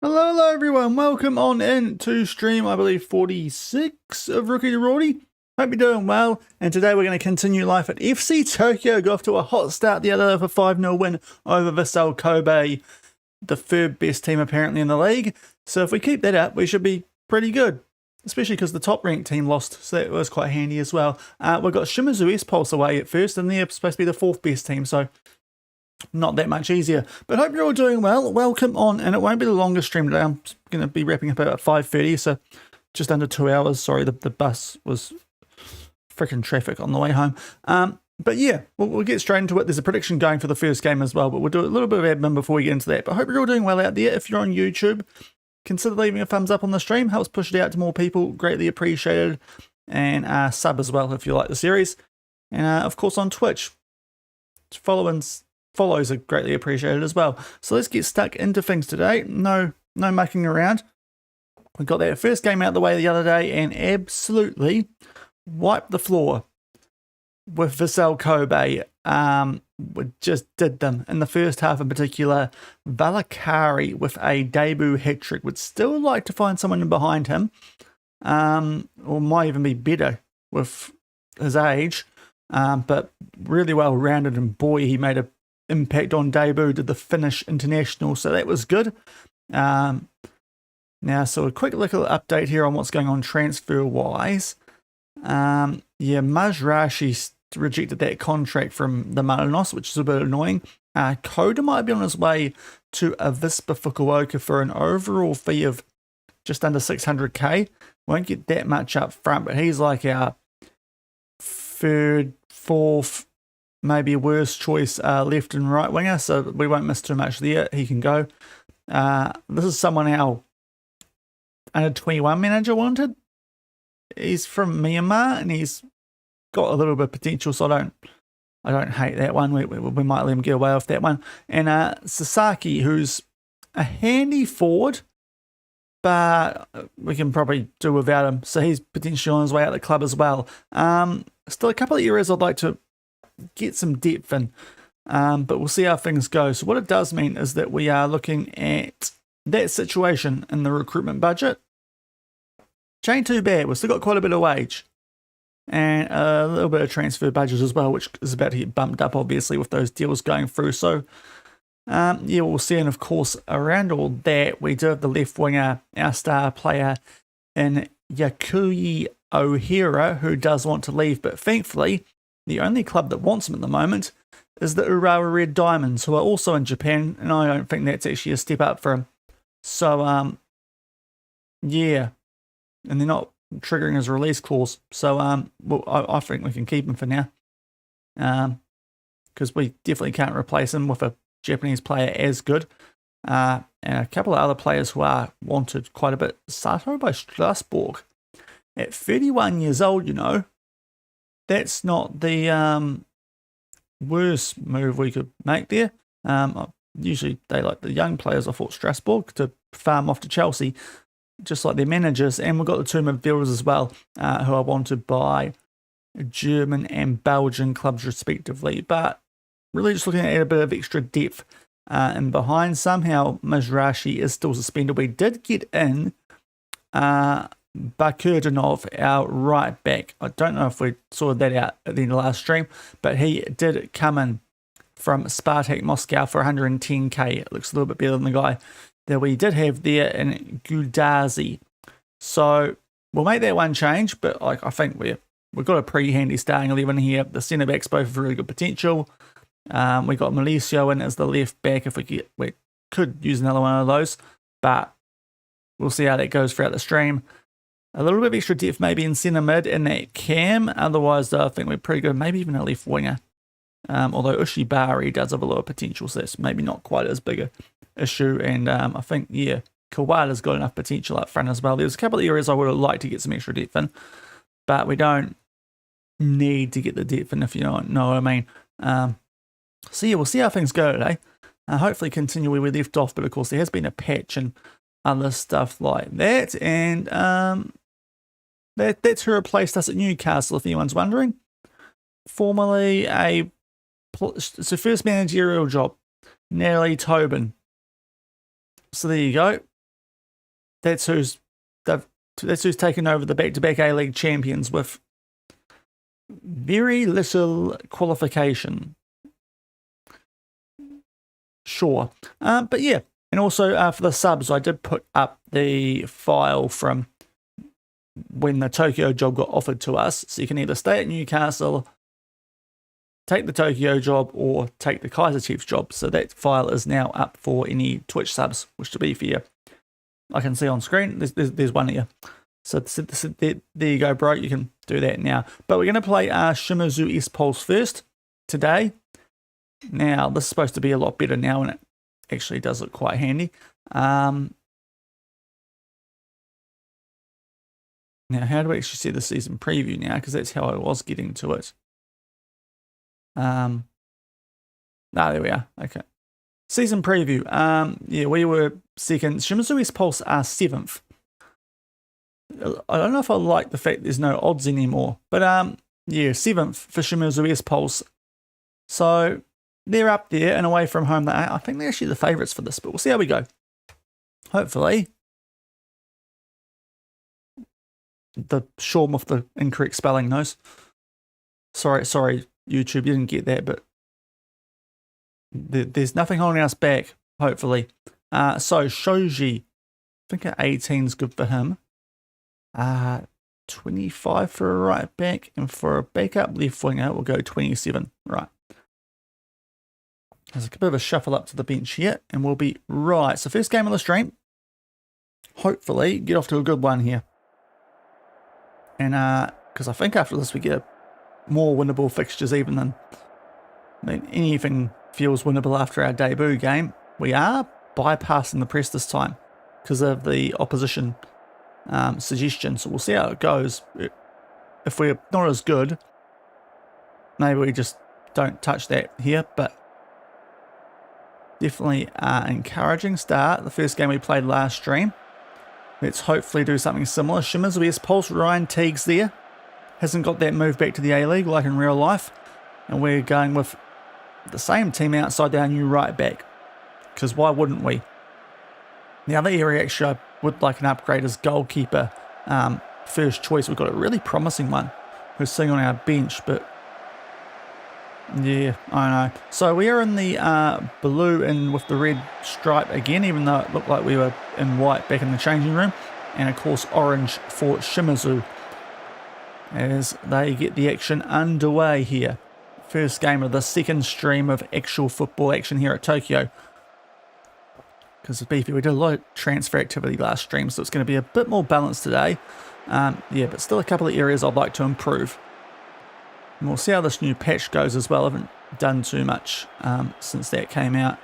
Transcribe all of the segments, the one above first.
Hello everyone, welcome on in to stream, I believe 46 of Rookie to Rorty. Hope you're doing well, and today we're going to continue life at FC Tokyo. Got off to a hot start the other day with a 5-0 win over Vissel Kobe, the third best team apparently in the league. So if we keep that up, we should be pretty good, especially because the top ranked team lost, so that was quite handy as well. We've got Shimizu S-Pulse away at first, and they're supposed to be the fourth best team, so not that much easier. But hope you're all doing well. Welcome on, and it won't be the longest stream today. I'm going to be wrapping up about 5:30, so just under 2 hours. Sorry, the bus was freaking traffic on the way home. But yeah, we'll get straight into it. There's a prediction going for the first game as well, but we'll do a little bit of admin before we get into that. But hope you're all doing well out there. If you're on YouTube, consider leaving a thumbs up on the stream. Helps push it out to more people. Greatly appreciated. And sub as well if you like the series. And of course on Twitch, follows are greatly appreciated as well. So let's get stuck into things today. No mucking around. We got that first game out of the way the other day and absolutely wiped the floor with Vissel Kobe. We just did them in the first half in particular. Valakari with a debut hat-trick. Would still like to find someone in behind him, or might even be better with his age, but really well rounded, and boy, he made a impact on debut, did the Finnish international, so that was good. Now, so a quick little update here on what's going on transfer wise. Yeah, Mazrashi rejected that contract from the Marinos, which is a bit annoying. Koda might be on his way to Avispa Fukuoka for an overall fee of just under 600k. Won't get that much up front, but he's like our third, fourth, maybe a worse choice left and right winger, so we won't miss too much there. He can go. This is someone our under 21 manager wanted. He's from Myanmar and he's got a little bit of potential, so I don't hate that one. We might let him get away with that one. And Sasaki, who's a handy forward, but we can probably do without him. So he's potentially on his way out of the club as well. Still a couple of areas I'd like to get some depth in, but we'll see how things go. So what it does mean is that we are looking at that situation in the recruitment budget. Which ain't too bad. We've still got quite a bit of wage and a little bit of transfer budget as well, which is about to get bumped up obviously with those deals going through. So yeah, we'll see. And of course around all that, we do have the left winger, our star player in Yakuyi Ohira, who does want to leave, but thankfully the only club that wants him at the moment is the Urawa Red Diamonds, who are also in Japan, and I don't think that's actually a step up for him. So, yeah, and they're not triggering his release clause. So, well, I think we can keep him for now, because we definitely can't replace him with a Japanese player as good. And a couple of other players who are wanted quite a bit. Sato by Strasbourg, at 31 years old, you know. That's not the worst move we could make there. Usually they like the young players, I thought, Strasbourg, to farm off to Chelsea, just like their managers. And we've got the two midfielders as well, who are wanted by German and Belgian clubs respectively. But really just looking at a bit of extra depth and behind. Somehow Mazrashi is still suspended. We did get in Bakurdinov, our right back. I don't know if we sorted that out at the end of last stream, but he did come in from Spartak Moscow for 110k. It looks a little bit better than the guy that we did have there in Gudazi. So we'll make that one change, but I think we've got a pretty handy starting 11 here. The centre backs both have really good potential. We got Milicio in as the left back. If we could use another one of those, but we'll see how that goes throughout the stream. A little bit of extra depth maybe in centre mid in that cam. Otherwise, though, I think we're pretty good. Maybe even a left winger. Although Ushibari does have a lot of potential, so that's maybe not quite as big a issue. And I think, yeah, Kawada's got enough potential up front as well. There's a couple of areas I would have liked to get some extra depth in, but we don't need to get the depth in, if you know what I mean. So yeah, we'll see how things go today. Hopefully continue where we left off, but of course there has been a patch and other stuff like that. And that's who replaced us at Newcastle, if anyone's wondering. Formerly it's a first managerial job, Natalie Tobin. So there you go. that's who's taken over the back-to-back A-League champions with very little qualification. Sure. But yeah, and also for the subs, I did put up the file from when the Tokyo job got offered to us. So you can either stay at Newcastle, take the Tokyo job, or take the Kaiser Chiefs job. So that file is now up for any Twitch subs, which to be fair, I can see on screen. There's one here. So there you go, bro. You can do that now. But we're going to play Shimizu S-Pulse first today. Now, this is supposed to be a lot better now, and it actually does look quite handy. Now, how do we actually see the season preview now? Because that's how I was getting to it. There we are. Okay. Season preview. Yeah, we were second. Shimizu S-Pulse are 7th. I don't know if I like the fact there's no odds anymore. But, yeah, 7th for Shimizu S-Pulse. So, they're up there and away from home. I think they're actually the favourites for this, but we'll see how we go. Hopefully. The Shaun with the incorrect spelling knows. Sorry, YouTube, you didn't get that, but there's nothing holding us back, hopefully. So, Shoji, I think an 18 is good for him. 25 for a right back, and for a backup left winger, we'll go 27. Right. There's a bit of a shuffle up to the bench here, and we'll be right. So, first game of the stream. Hopefully, get off to a good one here. And, because I think after this we get more winnable fixtures even than, I mean, anything feels winnable after our debut game. We are bypassing the press this time because of the opposition suggestion. So we'll see how it goes. If we're not as good, maybe we just don't touch that here, but definitely an encouraging start. The first game we played last stream. Let's hopefully do something similar. Shimizu S-Pulse, Ryan Teague's there. Hasn't got that move back to the A-League like in real life. And we're going with the same team outside our new right back. Because why wouldn't we? The other area actually I would like an upgrade is goalkeeper. First choice, we've got a really promising one who's sitting on our bench, but yeah, I know. So we are in the blue and with the red stripe again, even though it looked like we were in white back in the changing room. And of course orange for Shimizu as they get the action underway here. First game of the second stream of actual football action here at Tokyo. Because of beefy, we did a lot of transfer activity last stream, so it's going to be a bit more balanced today. Yeah, but still a couple of areas I'd like to improve. And we'll see how this new patch goes as well. I haven't done too much since that came out.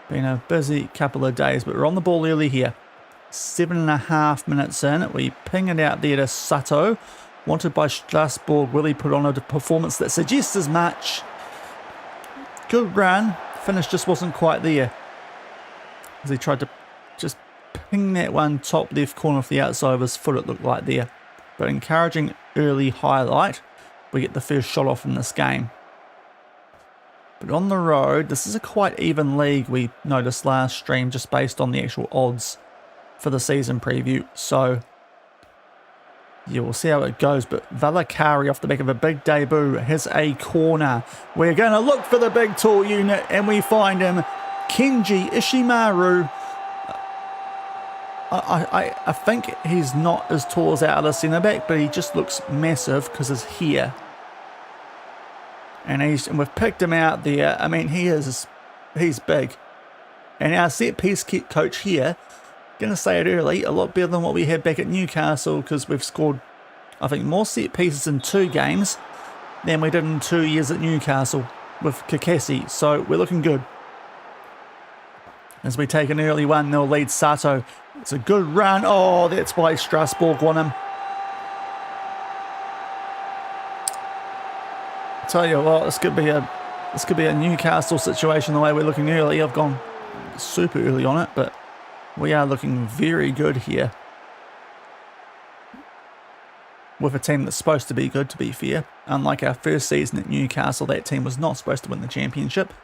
Been a busy couple of days, but we're on the ball early here. 7.5 minutes in. We ping it out there to Sato. Wanted by Strasbourg. Will he put on a performance that suggests as much? Good run. Finish just wasn't quite there. As he tried to just ping that one top left corner off the outside of his foot, it looked like there. But encouraging early highlight. We get the first shot off in this game. But on the road, this is a quite even league we noticed last stream just based on the actual odds for the season preview. So, yeah, we'll see how it goes. But Valakari off the back of a big debut has a corner. We're going to look for the big tall unit and we find him. Kenji Ishimaru. I think he's not as tall as our other centre-back, but he just looks massive because he's here. And we've picked him out there. I mean, he's big. And our set-piece coach here, going to say it early, a lot better than what we had back at Newcastle because we've scored, I think, more set-pieces in 2 games than we did in 2 years at Newcastle with Kakasi. So we're looking good. As we take an early 1-0 lead, Sato. It's a good run. Oh, that's why Strasbourg won him. I tell you what, this could be a Newcastle situation the way we're looking early. I've gone super early on it, but we are looking very good here. With a team that's supposed to be good, to be fair. Unlike our first season at Newcastle, that team was not supposed to win the championship.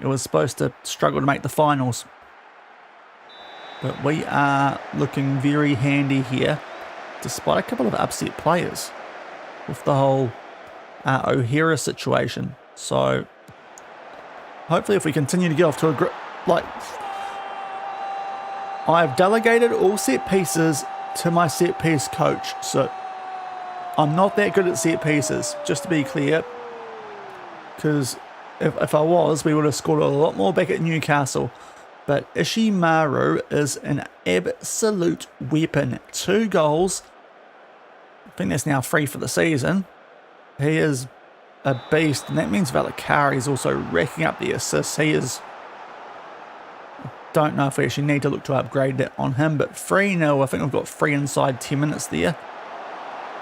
It was supposed to struggle to make the finals. But we are looking very handy here, despite a couple of upset players with the whole O'Hara situation. So hopefully if we continue to get off to a I've delegated all set pieces to my set piece coach, so I'm not that good at set pieces, just to be clear, because if I was, we would have scored a lot more back at Newcastle. But Ishimaru is an absolute weapon. 2 goals. I think that's now 3 for the season. He is a beast, and that means Valakari is also racking up the assists. He is... Don't know if we actually need to look to upgrade that on him, but 3-0. I think we've got 3 inside 10 minutes there.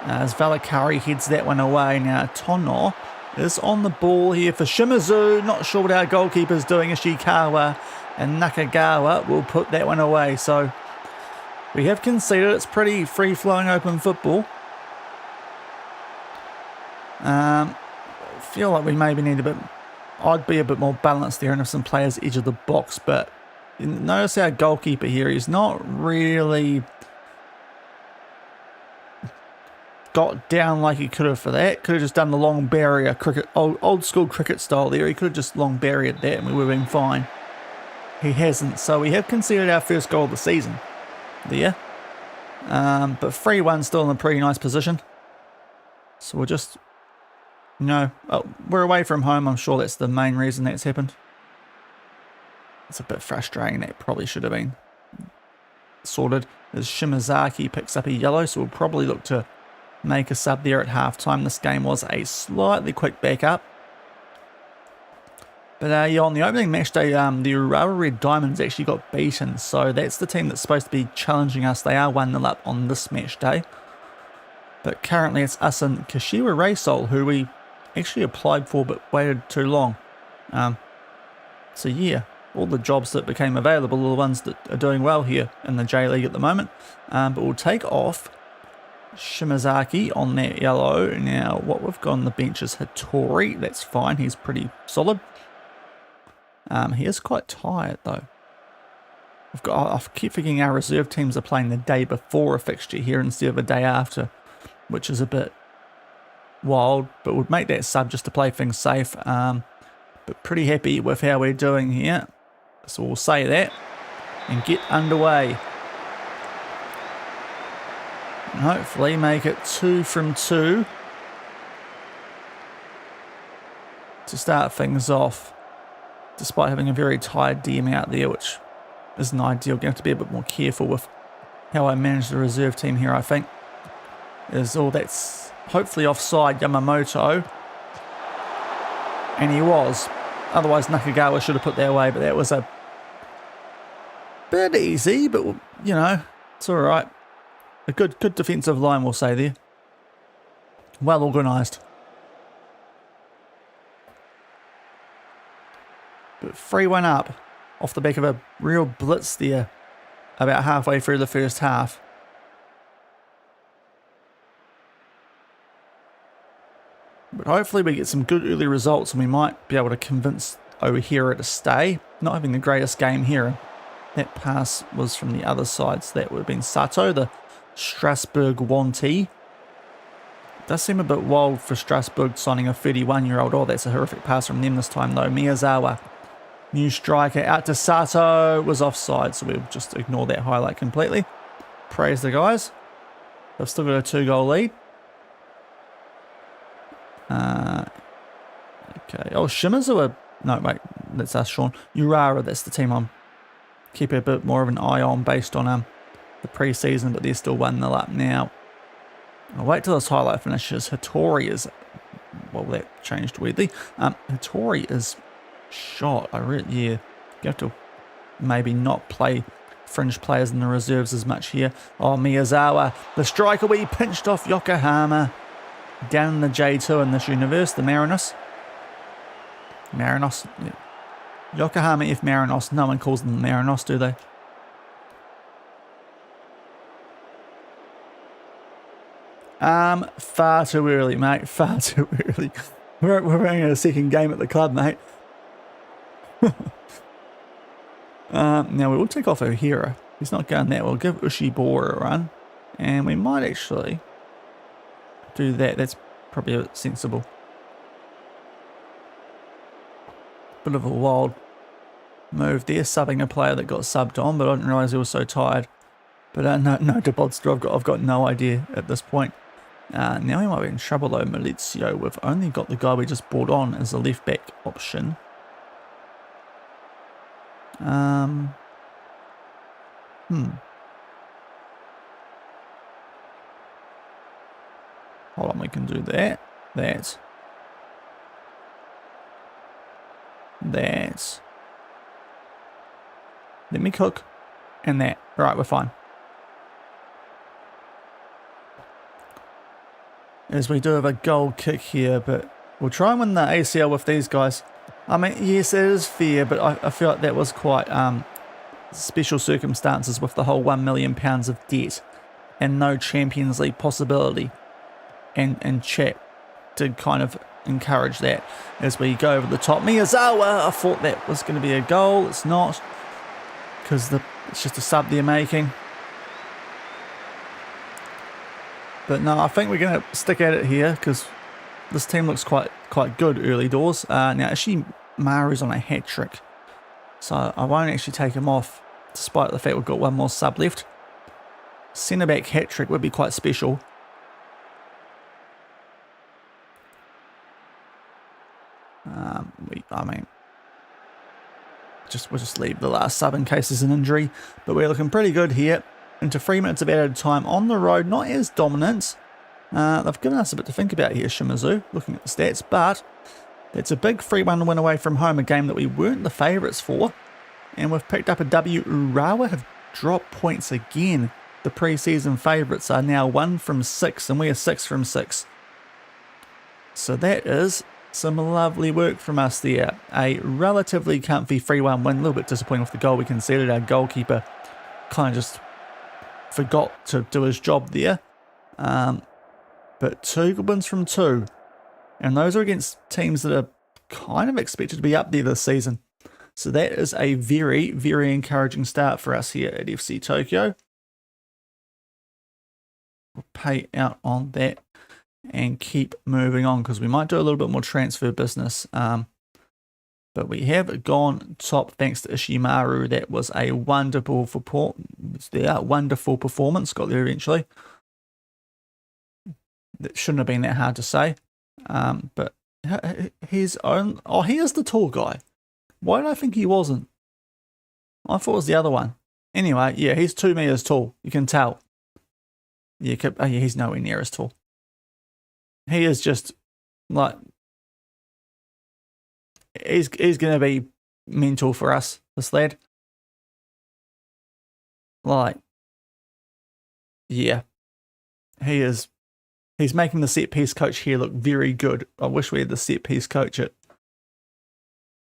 As Valakari heads that one away. Now Tono is on the ball here for Shimizu. Not sure what our goalkeeper's doing. Ishikawa and Nakagawa will put that one away. So we have conceded. It's pretty free-flowing open football. Feel like we maybe need a bit... I'd be a bit more balanced there and have some players edge of the box, but notice our goalkeeper here. He's not really got down like he could have for that. Could have just done the long barrier cricket, old school cricket style there. He could have just long barriered that and we would have been fine. He hasn't, so we have conceded our first goal of the season there. But 3-1 still in a pretty nice position. So we'll just, you know, we're away from home. I'm sure that's the main reason that's happened. It's a bit frustrating. That probably should have been sorted. As Shimazaki picks up a yellow, so we'll probably look to make a sub there at halftime. This game was a slightly quick backup. But yeah, on the opening match day, the Urawa Red Diamonds actually got beaten. So that's the team that's supposed to be challenging us. They are 1-0 up on this match day. But currently it's us and Kashiwa Raysol, who we actually applied for but waited too long. So yeah, all the jobs that became available are the ones that are doing well here in the J League at the moment. But we'll take off Shimazaki on that yellow. Now what we've got on the bench is Hattori. That's fine, he's pretty solid. He is quite tired though. I keep forgetting our reserve teams are playing the day before a fixture here instead of a day after, which is a bit wild, but we'll make that sub just to play things safe. But pretty happy with how we're doing here, so we'll say that and get underway and hopefully make it 2 from 2 to start things off, despite having a very tired DM out there, which isn't ideal. Going to have to be a bit more careful with how I manage the reserve team here, I think. Is all that's hopefully offside Yamamoto. And he was. Otherwise Nakagawa should have put that away, but that was a bit easy, but you know, it's alright. A good defensive line, we'll say there. Well organised. But 3-1 up off the back of a real blitz there about halfway through the first half. But hopefully we get some good early results and we might be able to convince O'Hara to stay. Not having the greatest game here. That pass was from the other side, so that would have been Sato, the Strasbourg Wanty. Does seem a bit wild for Strasbourg signing a 31-year-old. Oh, that's a horrific pass from them this time though. Miyazawa, new striker, out to Sato, was offside, so we'll just ignore that highlight completely. Praise the guys. They've still got a 2-goal lead. Okay. Oh, Shimizu. No, wait. That's us, Shaun. Urawa, that's the team I'm keeping a bit more of an eye on based on the pre-season, but they're still 1-0 up now. I'll wait till this highlight finishes. Hattori is... Well, that changed weirdly. Hattori is shot. Yeah. You have to maybe not play fringe players in the reserves as much here. Oh, Miyazawa. The striker we pinched off Yokohama. Down in the J2 in this universe, the Marinos. Marinos. Yeah. Yokohama F Marinos. No one calls them Marinos, do they? Far too early, mate. Far too early. We're running a second game at the club, mate. Now we will take off O'Hara. He's not going that. We'll give Ushibora a run. And we might actually do that. That's probably a bit sensible. Bit of a wild move there, subbing a player that got subbed on, but I didn't realise he was so tired. But no Debodster, I've got no idea at this point. Now we might be in trouble though, Malizio. We've only got the guy we just brought on as a left back option. Hold on, we can do that. Let me cook. And that. Right, we're fine. As we do have a goal kick here, but we'll try and win the ACL with these guys. I mean, yes, it is fair, but I feel like that was quite special circumstances with the whole £1 million of debt and no Champions League possibility. And chat did kind of encourage that as we go over the top. Miyazawa, I thought that was going to be a goal. It's not, because it's just a sub they're making. But no, I think we're going to stick at it here because this team looks quite good early doors. Now, actually, Maru's on a hat-trick, so I won't actually take him off, despite the fact we've got one more sub left. Centre-back hat-trick would be quite special. We'll just leave the last sub in case there's an injury. But we're looking pretty good here. Into 3 minutes of added time on the road, not as dominant. They've given us a bit to think about here, Shimizu, looking at the stats, but it's a big 3-1 win away from home, a game that we weren't the favourites for. And we've picked up a W. Urawa have dropped points again. The pre-season favourites are now 1 from 6, and we are 6 from 6. So that is some lovely work from us there. A relatively comfy 3-1 win, a little bit disappointing with the goal we conceded. Our goalkeeper kind of just forgot to do his job there. But 2 good wins from 2. And those are against teams that are kind of expected to be up there this season. So that is a very, very encouraging start for us here at FC Tokyo. We'll pay out on that and keep moving on because we might do a little bit more transfer business. But we have gone top thanks to Ishimaru. That was a wonderful performance. Got there eventually. That shouldn't have been that hard to say. But his own... Oh, he is the tall guy. Why did I think he wasn't? I thought it was the other one. Anyway, yeah, he's 2 meters tall. You can tell. Yeah, he's nowhere near as tall. He is just like... He's going to be mental for us, this lad. Like, yeah. He is. He's making the set piece coach here look very good. I wish we had the set piece coach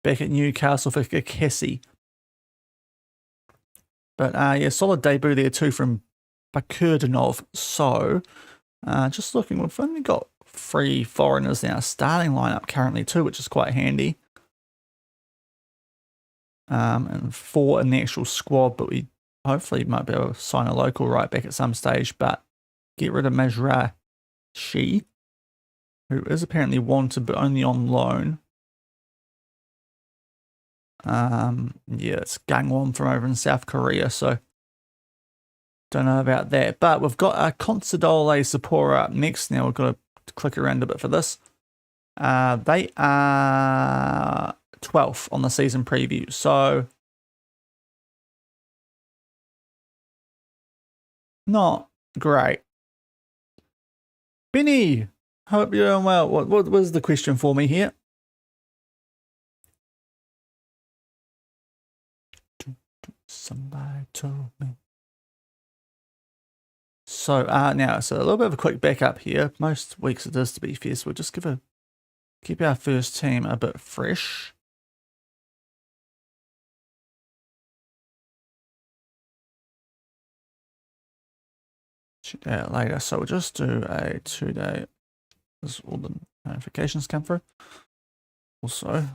back at Newcastle for Cassie. But yeah, solid debut there too from Bakurdinov. So, just looking, we've only got 3 foreigners in our starting lineup currently too, which is quite handy. And 4 in the actual squad, but we hopefully might be able to sign a local right back at some stage, but get rid of Majrashi, who is apparently wanted but only on loan. Yeah, it's Gangwon from over in South Korea, so don't know about that. But we've got a Consadole Sapporo up next. Now we've got to click around a bit for this. They are 12th on the season preview, so not great. Benny, hope you're doing well. What was the question for me here? Somebody told me. So now, so a little bit of a quick backup here. Most weeks it is, to be fair, so we'll just keep our first team a bit fresh. Check out later. So we'll just do a 2-day. As all the notifications come through. Also,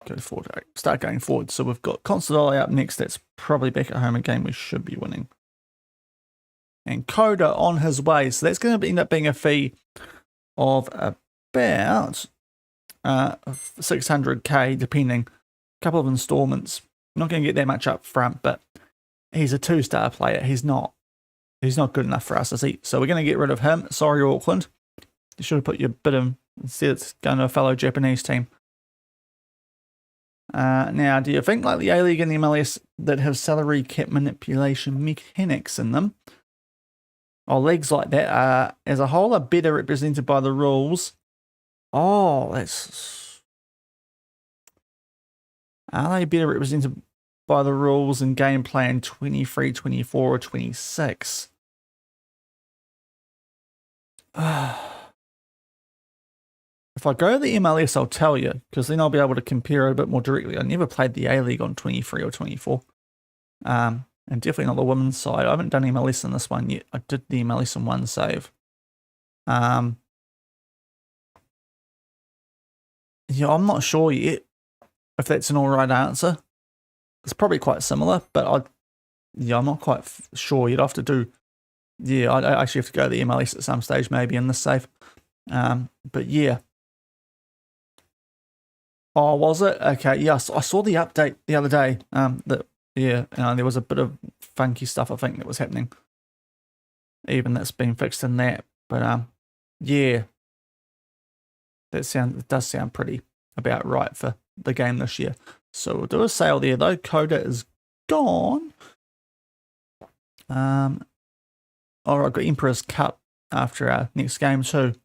go forward, start going forward. So we've got Constantly up next. That's probably back at home again. We should be winning. And Coda on his way. So that's going to end up being a fee of about 600k, depending. A couple of installments. Not going to get that much up front, but he's a 2-star player. He's not good enough for us, is he? So we're going to get rid of him. Sorry, Auckland. You should have put your bid in. Instead, it's going to a fellow Japanese team. Now, do you think like the A-League and the MLS that have salary cap manipulation mechanics in them, or leagues like that, are as a whole are better represented by the rules? Oh, are they better represented by the rules and gameplay in 23, 24, or 26? If I go to the MLS, I'll tell you, because then I'll be able to compare it a bit more directly. I never played the A-League on 23 or 24. And definitely not the women's side. I haven't done MLS in this one yet. I did the MLS in one save. Yeah, I'm not sure yet if that's an alright answer. It's probably quite similar, but I'm not quite sure. You'd have to do... Yeah, I'd actually have to go to the MLS at some stage, maybe in this save. But yeah. Oh, was it? Okay, yes. I saw the update the other day. There was a bit of funky stuff, I think, that was happening. Even that's been fixed in that. But yeah. It does sound pretty about right for the game this year. So we'll do a sale there though. Coda is gone. I've got Emperor's Cup after our next game too.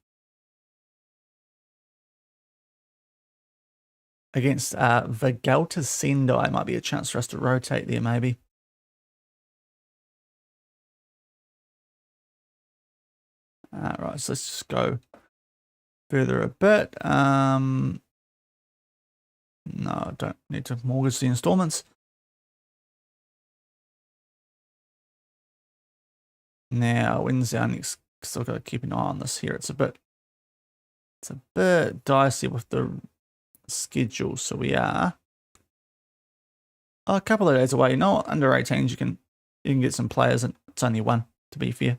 Against Elgato Sendai, might be a chance for us to rotate there, maybe. Right, so let's just go further a bit. No, I don't need to mortgage the installments. Now, when's our next? Still got to keep an eye on this here. It's a bit dicey with the schedule, so we are a couple of days away. You know what? Under 18s, you can get some players, and it's only one, to be fair.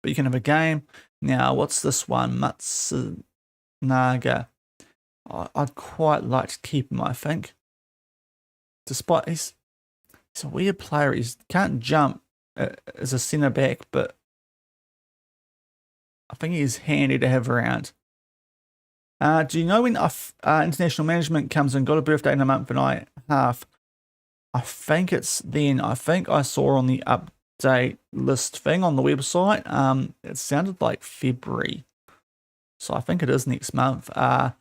But you can have a game. Now, what's this one? Matsunaga. I'd quite like to keep him, I think. Despite he's a weird player. He can't jump as a centre back, but I think he's handy to have around. Do you know when international management comes and got a birthday in a month and a half? I think it's then. I think I saw on the update list thing on the website. It sounded like February, so I think it is next month. Oh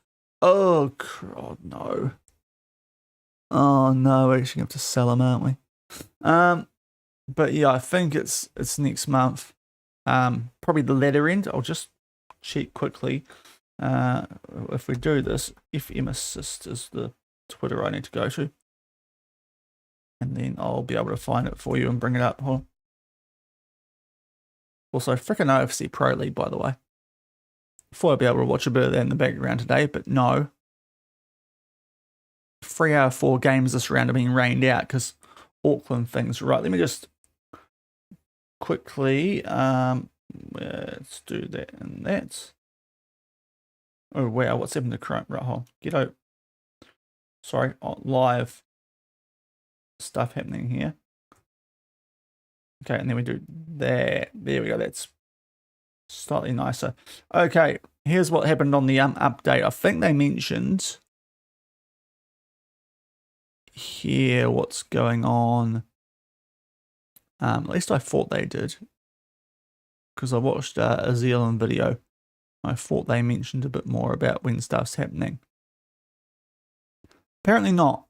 no! Oh no! We're actually going to have to sell them, aren't we? But yeah, I think it's next month. Probably the latter end. I'll just check quickly. If we do this, FM Assist is the Twitter I need to go to, and then I'll be able to find it for you and bring it up. Also, frickin' OFC Pro League, by the way. Thought I'd be able to watch a bit of that in the background today, but no. 3 out of 4 games this round are being rained out because Auckland things. Right, let me just quickly let's do that and that. Oh wow, what's happened to Chrome? Right, hold on. Get out. Sorry, live stuff happening here. Okay, and then we do that. There we go. That's slightly nicer. Okay, here's what happened on the update. I think they mentioned here what's going on. At least I thought they did, because I watched a Zealand video. I thought they mentioned a bit more about when stuff's happening. Apparently not.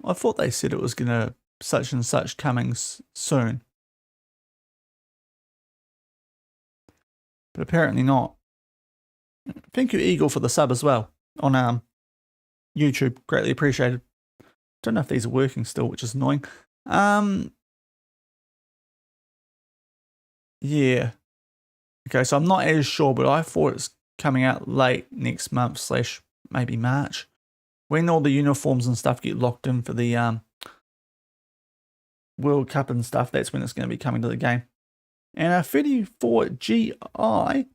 I thought they said it was gonna such and such coming soon, but apparently not. Thank you, Eagle, for the sub as well on YouTube. Greatly appreciated. Don't know if these are working still, which is annoying. Yeah. Okay, so I'm not as sure, but I thought it's coming out late next month / maybe March. When all the uniforms and stuff get locked in for the World Cup and stuff, that's when it's going to be coming to the game. And 34GI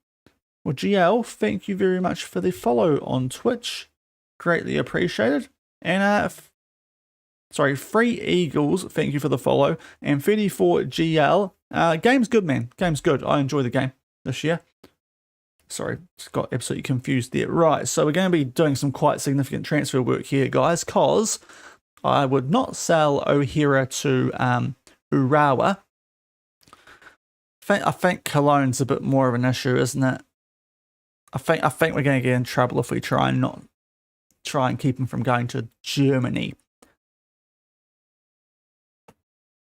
or GL, thank you very much for the follow on Twitch. Greatly appreciated. And Free Eagles, thank you for the follow. And 34GL, game's good, man. Game's good. I enjoy the game this year. Sorry, just got absolutely confused there. Right, so we're going to be doing some quite significant transfer work here, guys, because I would not sell O'Hara to Urawa. I think Cologne's a bit more of an issue, isn't it? I think we're going to get in trouble if we try and keep him from going to Germany.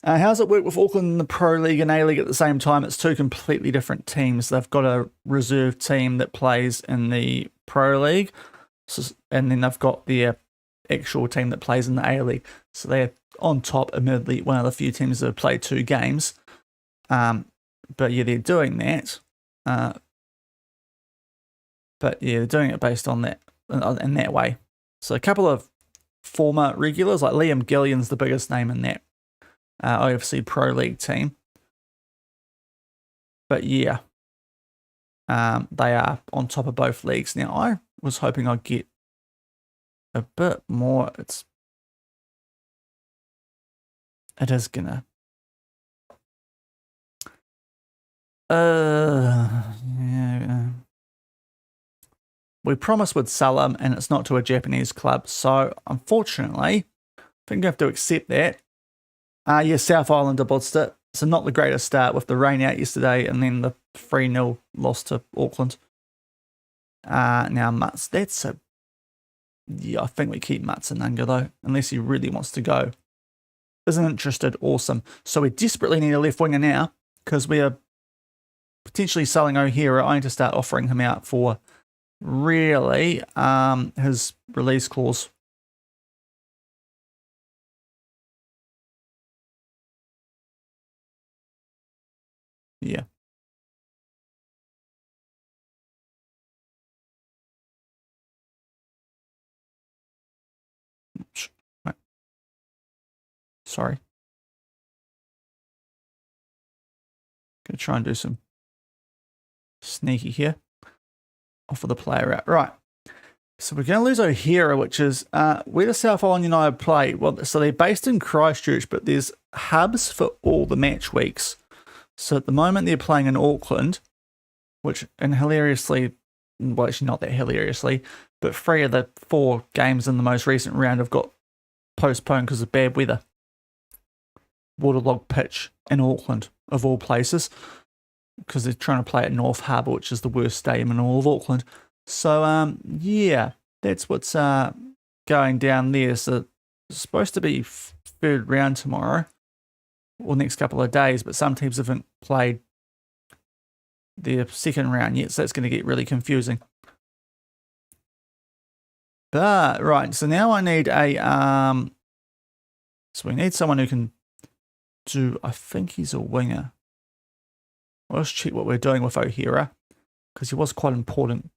How's it work with Auckland in the Pro League and A League at the same time? It's two completely different teams. They've got a reserve team that plays in the Pro League, and then they've got their actual team that plays in the A League. So they're on top, admittedly, one of the few teams that have played 2 games. But yeah, they're doing that. But yeah, they're doing it based on that, in that way. So a couple of former regulars, like Liam Gillian's the biggest name in that OFC Pro League team. But yeah, they are on top of both leagues. Now, I was hoping I'd get a bit more. It is gonna. Yeah. We promised we'd sell him, and it's not to a Japanese club. So, unfortunately, I think I have to accept that. Yeah, South Islander botsed it. So not the greatest start with the rain out yesterday and then the 3-0 loss to Auckland. Now, Mutz, that's a... Yeah, I think we keep Matsunanga, though, unless he really wants to go. Isn't interested, awesome. So we desperately need a left winger now, because we are potentially selling O'Hara. I need to start offering him out for, really, his release clause. Yeah. Right. Sorry. Gonna try and do some sneaky here. Offer the player out. Right. So we're going to lose O'Hara, which is where the South Island United play. Well, so they're based in Christchurch, but there's hubs for all the match weeks. So at the moment they're playing in Auckland, which, and hilariously, well, actually not that hilariously, but 3 of the 4 games in the most recent round have got postponed because of bad weather. Waterlogged pitch in Auckland, of all places, because they're trying to play at North Harbour, which is the worst stadium in all of Auckland. So, yeah, that's what's going down there. So it's supposed to be 3rd round tomorrow, or next couple of days, but some teams haven't played their 2nd round yet, so it's going to get really confusing. But, right, so now I need a, so we need someone who can do, I think he's a winger. Well, let's check what we're doing with O'Hara, because he was quite important.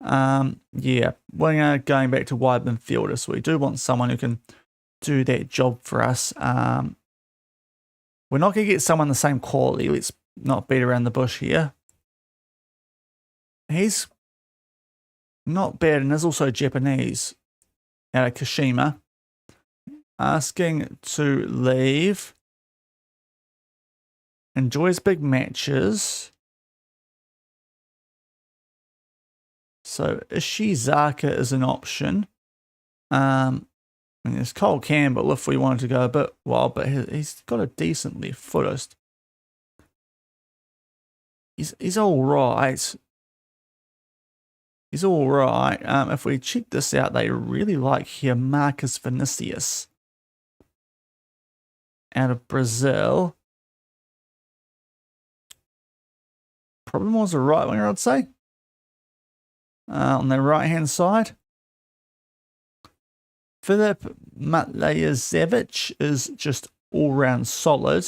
Yeah, winger going back to wide midfielder, so we do want someone who can do that job for us. We're not going to get someone the same quality. Let's not beat around the bush here. He's not bad and is also Japanese. Out of Kashima. Asking to leave. Enjoys big matches. So Ishizaka is an option. And there's Cole Campbell if we wanted to go a bit wild, but he's got a decent left footist. He's all right. He's all right. If we check this out, they really like here Marcus Vinicius out of Brazil. Probably more as a right winger, I'd say. On the right-hand side. Filip Matlajevic is just all-round solid.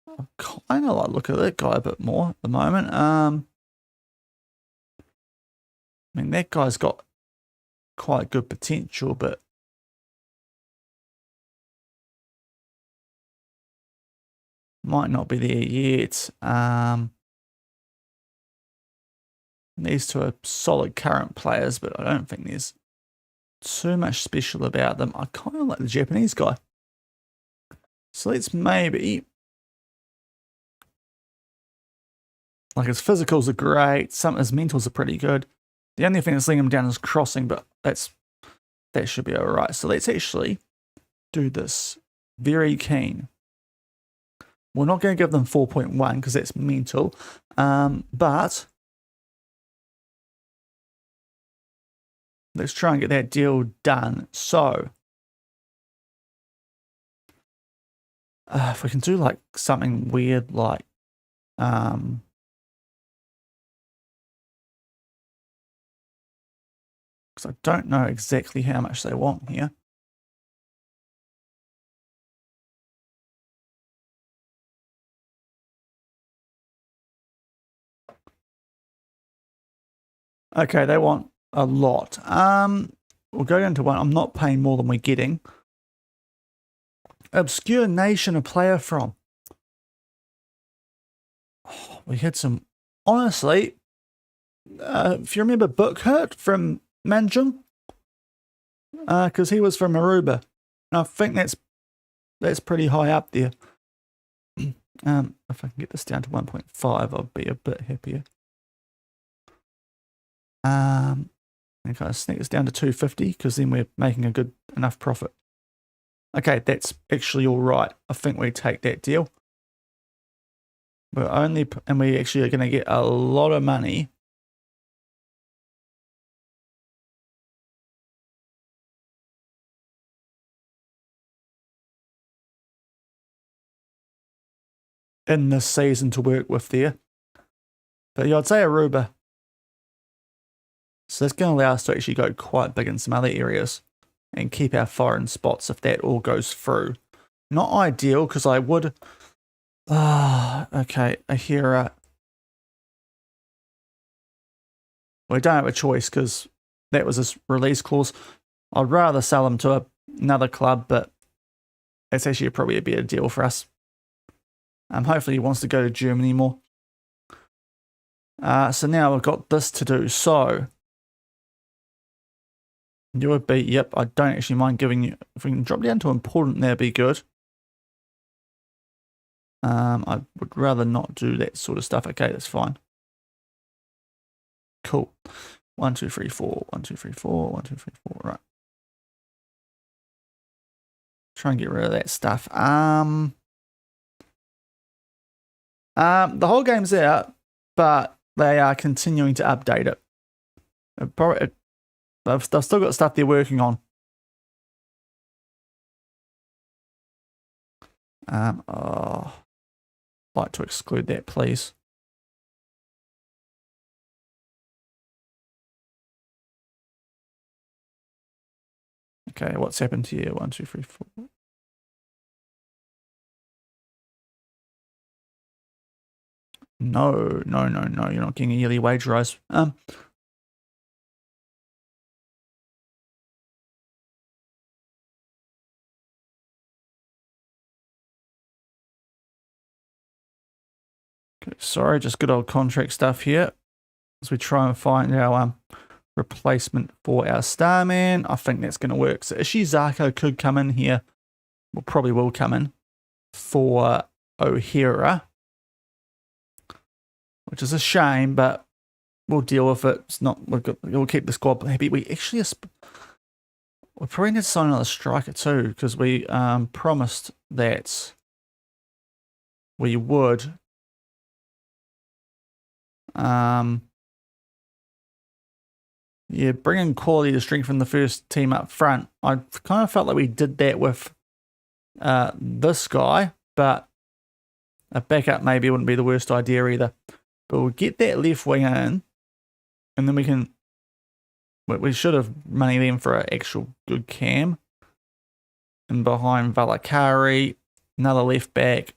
I kind of like look at that guy a bit more at the moment. I mean, that guy's got quite good potential, but might not be there yet. These two are solid current players, but I don't think there's too much special about them. I kind of like the Japanese guy. So let's maybe... Like, his physicals are great. Some of his mentals are pretty good. The only thing that's letting him down is crossing, but that should be alright. So let's actually do this. Very keen. We're not going to give them 4.1 because that's mental. But let's try and get that deal done. So if we can do like something weird like because I don't know exactly how much they want here. Okay, they want a lot. We'll go down to one. I'm not paying more than we're getting. Obscure nation a player from. Oh, we had some, honestly, if you remember Bookhurt from Manjung, because he was from Aruba. And I think that's pretty high up there. If I can get this down to 1.5, I'll be a bit happier. And kind of sneak this down to 250 because then we're making a good enough profit. Okay, that's actually all right. I think we take that deal. We actually are going to get a lot of money. In this season to work with there. But yeah, I'd say Aruba. So that's going to allow us to actually go quite big in some other areas and keep our foreign spots if that all goes through. Not ideal because I would... okay, Ahira. We don't have a choice because that was his release clause. I'd rather sell him to another club, but it's actually probably a better deal for us. Hopefully he wants to go to Germany more. So now we've got this to do. So you would be, yep, I don't actually mind giving you, if we can drop down to important, that'd be good. I would rather not do that sort of stuff. Okay, that's fine. Cool. 1, 2, 3, 4. 1, 2, 3, 4. 1, 2, 3, 4. Right. Try and get rid of that stuff. The whole game's out, but they are continuing to update it. They've still got stuff they're working on. Oh, I'd like to exclude that, please. Okay, what's happened here? 1, 2, 3, 4. No, you're not getting a yearly wage rise. Okay, sorry, just good old contract stuff here. As we try and find our replacement for our Starman. I think that's going to work. So Ishizako could come in here. Well, probably will come in for O'Hara, which is a shame, but we'll deal with it. It's not. We'll keep the squad happy. We actually we probably need to sign another striker too because we promised that we would. Yeah, bringing quality to strengthen the first team up front. I kind of felt like we did that with this guy, but a backup maybe wouldn't be the worst idea either. But we'll get that left wing in, and then we can... We should have money then for an actual good cam. And behind Valakari, another left back,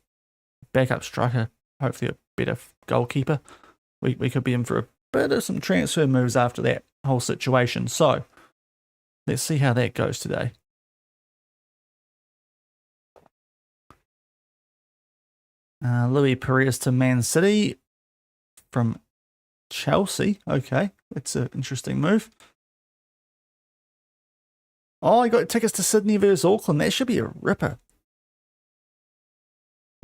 backup striker, hopefully a better goalkeeper. We could be in for a bit of some transfer moves after that. whole situation. So let's see how that goes today. Luis Perez to Man City from Chelsea. Okay, that's an interesting move. Oh, I got tickets to Sydney versus Auckland. That should be a ripper.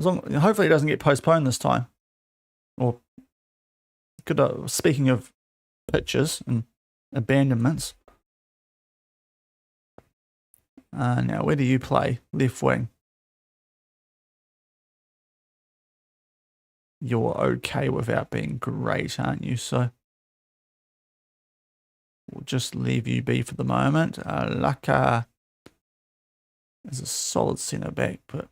Hopefully it doesn't get postponed this time. Or could speaking of pitches and abandonments. Now, where do you play? Left wing. You're okay without being great, aren't you? So we'll just leave you be for the moment. Laka is a solid centre back, but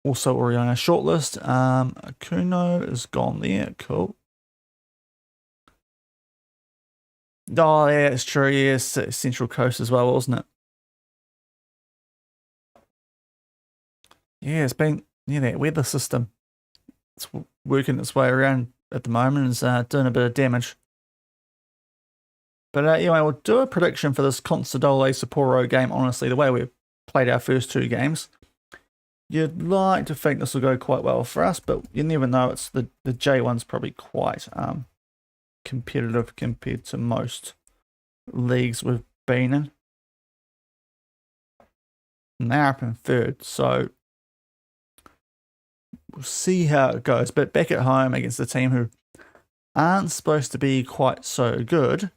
also already on our shortlist. Akuno is gone there. Cool. Oh, yeah, it's true. Yes, Central Coast as well, wasn't it? Yeah, it's been that weather system. It's working its way around at the moment. It's doing a bit of damage. But anyway, we'll do a prediction for this Consadole Sapporo game. Honestly, the way we've played our first two games, you'd like to think this will go quite well for us, but you never know. It's the J1's probably quite competitive compared to most leagues we've been in. And they're up in third, so we'll see how it goes. But back at home against a team who aren't supposed to be quite so good,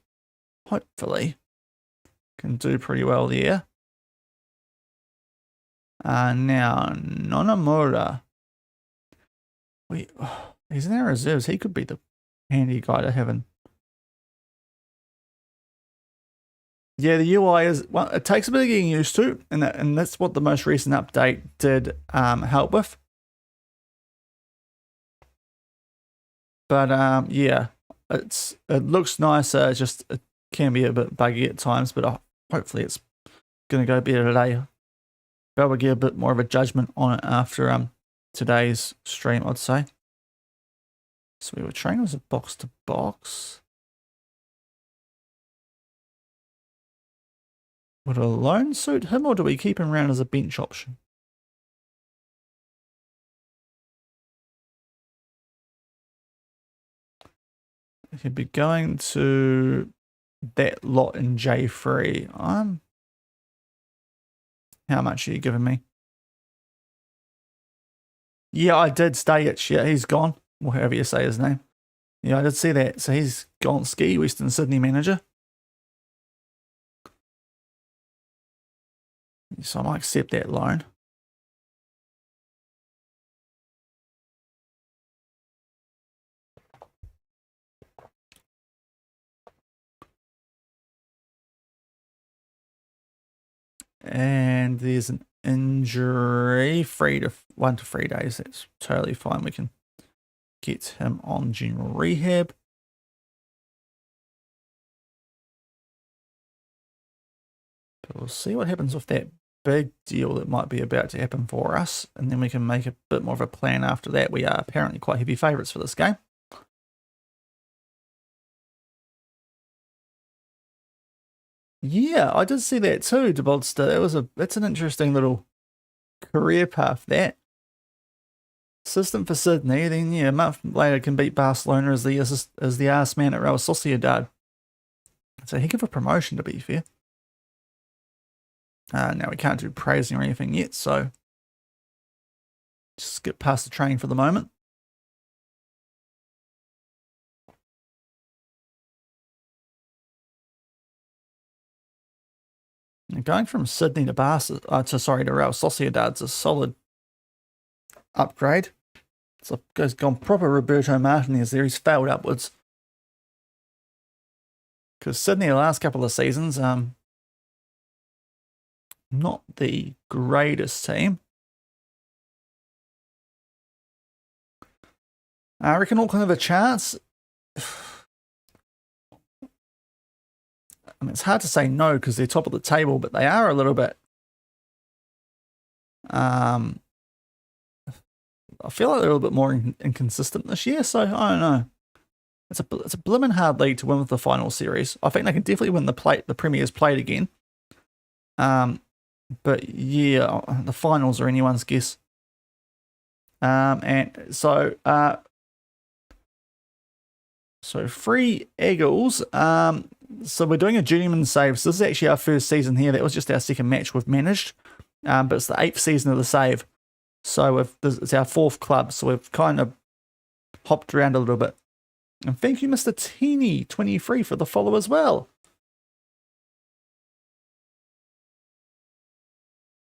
hopefully can do pretty well there. Now, Nonamura. He's in our reserves. He could be the handy guy to have in. Yeah, the UI is, well, it takes a bit of getting used to, and that's what the most recent update did help with. But yeah, it looks nicer. Just it can be a bit buggy at times, but hopefully it's going to go better today. Be able to get a bit more of a judgment on it after today's stream, I'd say. So we were training as a box to box. Would a loan suit him, or do we keep him around as a bench option? He'd be going to that lot in J3. How much are you giving me? Yeah, I did stay it. Yeah, he's gone. Or however you say his name. Yeah, I did see that. So he's gone ski, Western Sydney manager. So I might accept that loan. And there's an injury, 1 to 3 days. That's totally fine. We can get him on general rehab. But we'll see what happens with that big deal that might be about to happen for us, and then we can make a bit more of a plan after that. We are apparently quite heavy favourites for this game. Yeah, I did see that too, DeBodster. That's an interesting little career path, that. Assistant for Sydney, then yeah, a month later can beat Barcelona as the arse man at Real Sociedad. It's a heck of a promotion, to be fair. Now we can't do praising or anything yet, so just skip past the training for the moment. And going from Sydney to Real Sociedad's a solid upgrade. So it's gone proper Roberto Martinez there. He's failed upwards. Because Sydney, the last couple of seasons, not the greatest team. I reckon Auckland have a chance. I mean, it's hard to say no because they're top of the table, but they are a little bit. I feel like they're a little bit more inconsistent this year, so I don't know. it's a blimmin' hard league to win with the final series. I think they can definitely win the Premier's Plate again. But yeah, the finals are anyone's guess. And so free Eagles. So we're doing a Journeyman save. So this is actually our first season here. That was just our second match we've managed. But it's the 8th season of the save. So it's our 4th club. So we've kind of hopped around a little bit. And thank you, Mr. Teeny23, for the follow as well.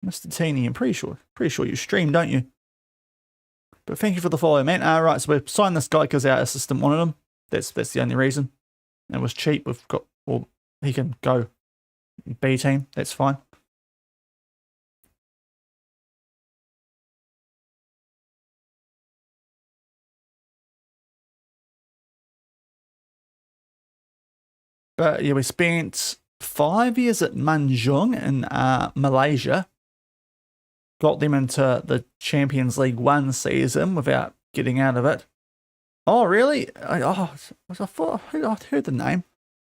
Mr. Teeny, I'm pretty sure you stream, don't you? But thank you for the follow, man. Right, so we've signed this guy because our assistant wanted him. That's the only reason. It was cheap. We've got, well, he can go B team. That's fine. But yeah, we spent 5 years at Manjung in Malaysia. Got them into the Champions League 1 season without getting out of it. Oh, really? I thought I'd heard the name.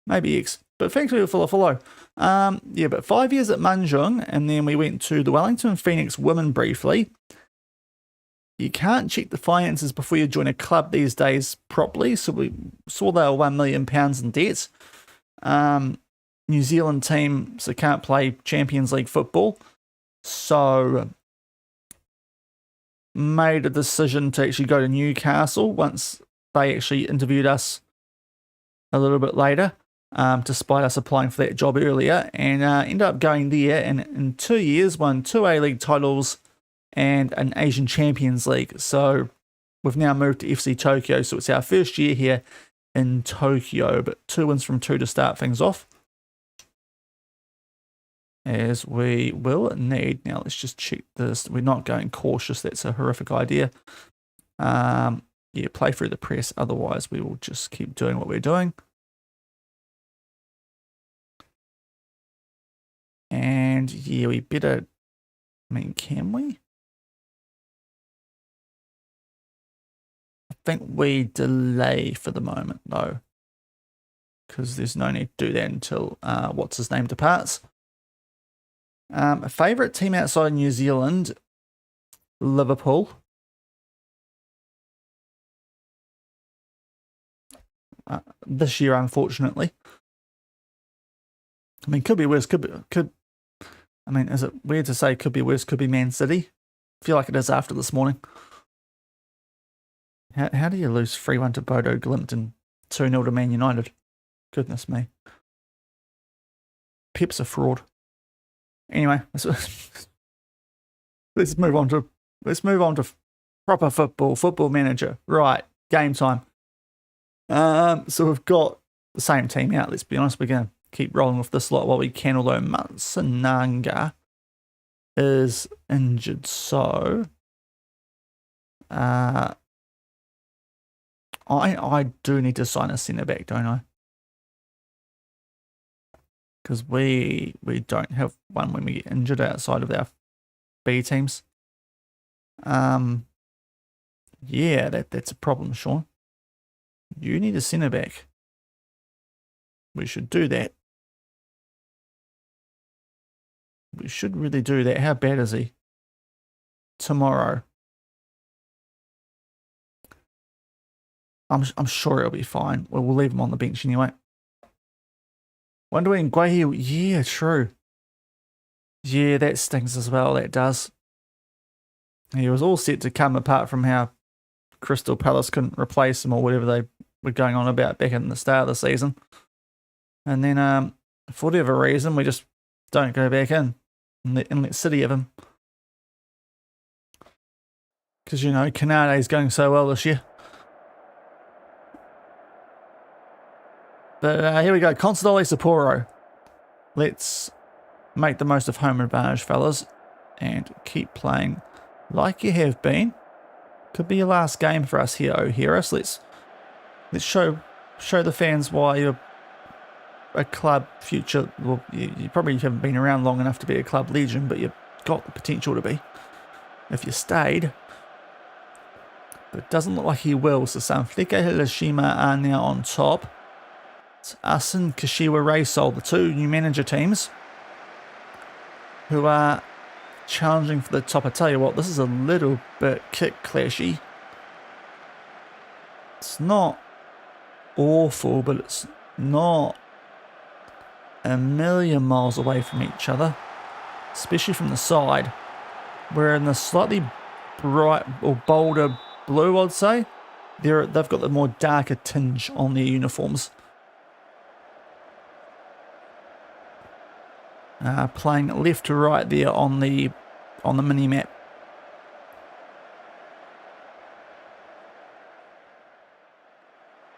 Maybe X. But thanks for the follow. Yeah, but 5 years at Manjung, and then we went to the Wellington Phoenix Women briefly. You can't check the finances before you join a club these days properly, so we saw they were £1 million in debt. New Zealand team, so can't play Champions League football. So made a decision to actually go to Newcastle once they actually interviewed us a little bit later, despite us applying for that job earlier, and ended up going there, and in 2 years won 2 A-League titles and an Asian Champions League. So we've now moved to FC Tokyo, so it's our first year here in Tokyo, but 2 wins from 2 to start things off. As we will need. Now let's just check this. We're not going cautious. That's a horrific idea. Yeah, play through the press. Otherwise, we will just keep doing what we're doing. And yeah, we better... I mean, can we? I think we delay for the moment, though. Because there's no need to do that until what's-his-name departs. A favourite team outside New Zealand, Liverpool. This year, unfortunately. I mean, could be worse. I mean, is it weird to say could be worse? Could be Man City. I feel like it is after this morning. How do you lose 3-1 to Bodo Glimt and 2-0 to Man United? Goodness me. Pep's a fraud. Anyway, let's move on to proper football manager. Right, game time. So we've got the same team out. Let's be honest, we're going to keep rolling with this lot while we can. Although Matsunanga is injured, so I do need to sign a centre back, don't I? Because we don't have one when we get injured outside of our B teams. Yeah, that's a problem, Shaun. You need a centre back. We should do that. We should really do that. How bad is he? Tomorrow. I'm sure it'll be fine. We'll leave him on the bench anyway. Wonder when Guahi, yeah, true. Yeah, that stings as well, that does. He was all set to come, apart from how Crystal Palace couldn't replace him or whatever they were going on about back in the start of the season. And then, for whatever reason, we just don't go back in and let City have him. Because, you know, Canada's going so well this year. But here we go, Consadole Sapporo. Let's make the most of home advantage, fellas, and keep playing like you have been. Could be your last game for us here, O'Hara. Let's show the fans why you're a club future. Well, you probably haven't been around long enough to be a club legend, but you've got the potential to be if you stayed. but it doesn't look like he will. So Sanfrecce Hiroshima are now on top. It's us and Kashiwa Reysol, the two new manager teams, who are challenging for the top. I tell you what, this is a little bit kick clashy. It's not awful, but it's not a million miles away from each other, especially from the side. We're in the slightly bright or bolder blue, I'd say. They've got the more darker tinge on their uniforms. Playing left to right there on the mini map.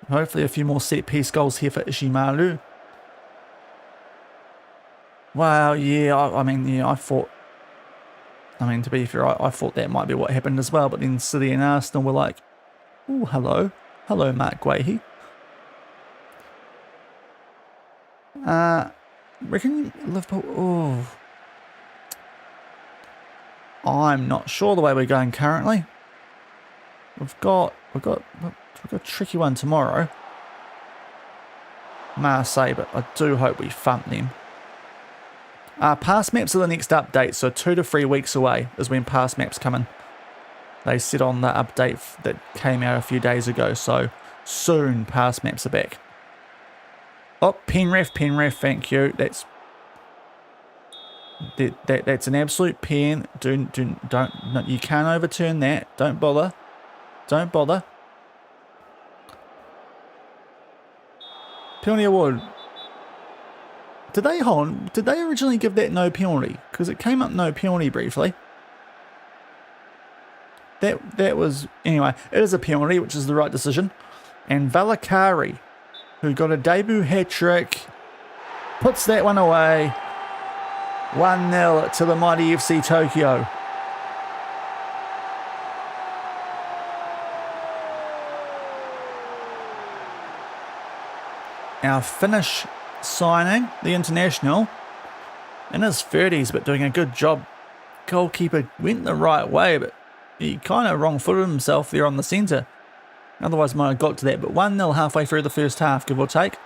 Hopefully a few more set piece goals here for Ishimaru. Well, yeah, I mean, yeah, to be fair, I thought that might be what happened as well, but then City and Arsenal were like, oh, hello, Mark Guehi. Reckon Liverpool, oh, I'm not sure the way we're going currently. We've got a tricky one tomorrow. Marseille, but I do hope we thump them. Pass maps are the next update, so 2 to 3 weeks away is when pass maps come in. They said on the update that came out a few days ago, so soon pass maps are back. Oh, pen ref, thank you. That's an absolute pen. Don't, no, you can't overturn that. Don't bother. Penalty award. Did they originally give that no penalty? Because it came up no penalty briefly. That was, anyway, it is a penalty, which is the right decision. And Valakari, who got a debut hat-trick, puts that one away. 1-0 to the mighty FC Tokyo. Our Finnish signing, the international, in his 30s, but doing a good job. Goalkeeper went the right way, but he kind of wrong-footed himself there on the centre. Otherwise, might have got to that. But 1-0 halfway through the first half, give or take.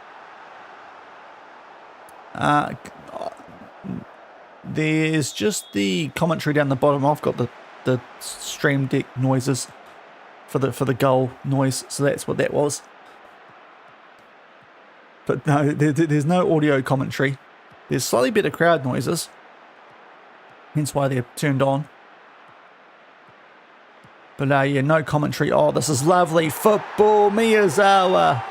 There's just the commentary down the bottom. I've got the stream deck noises for the goal noise, so that's what that was. But no, there's no audio commentary. There's slightly better crowd noises, hence why they're turned on. But yeah, no commentary. Oh, this is lovely football, Miyazawa.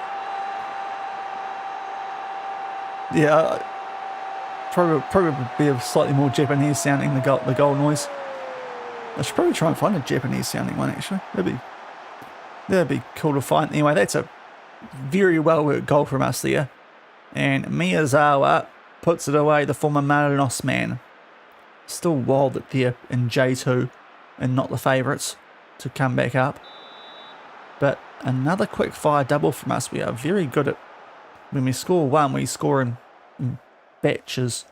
Yeah, probably be a slightly more Japanese sounding the goal noise. I should probably try and find a Japanese sounding one actually. That'd be cool to find. Anyway, that's a very well worked goal from us there. And Miyazawa puts it away, the former Marinos man. Still wild that they're in J2 and not the favourites to come back up. But another quick fire double from us. We are very good at, when we score one, we score in batches.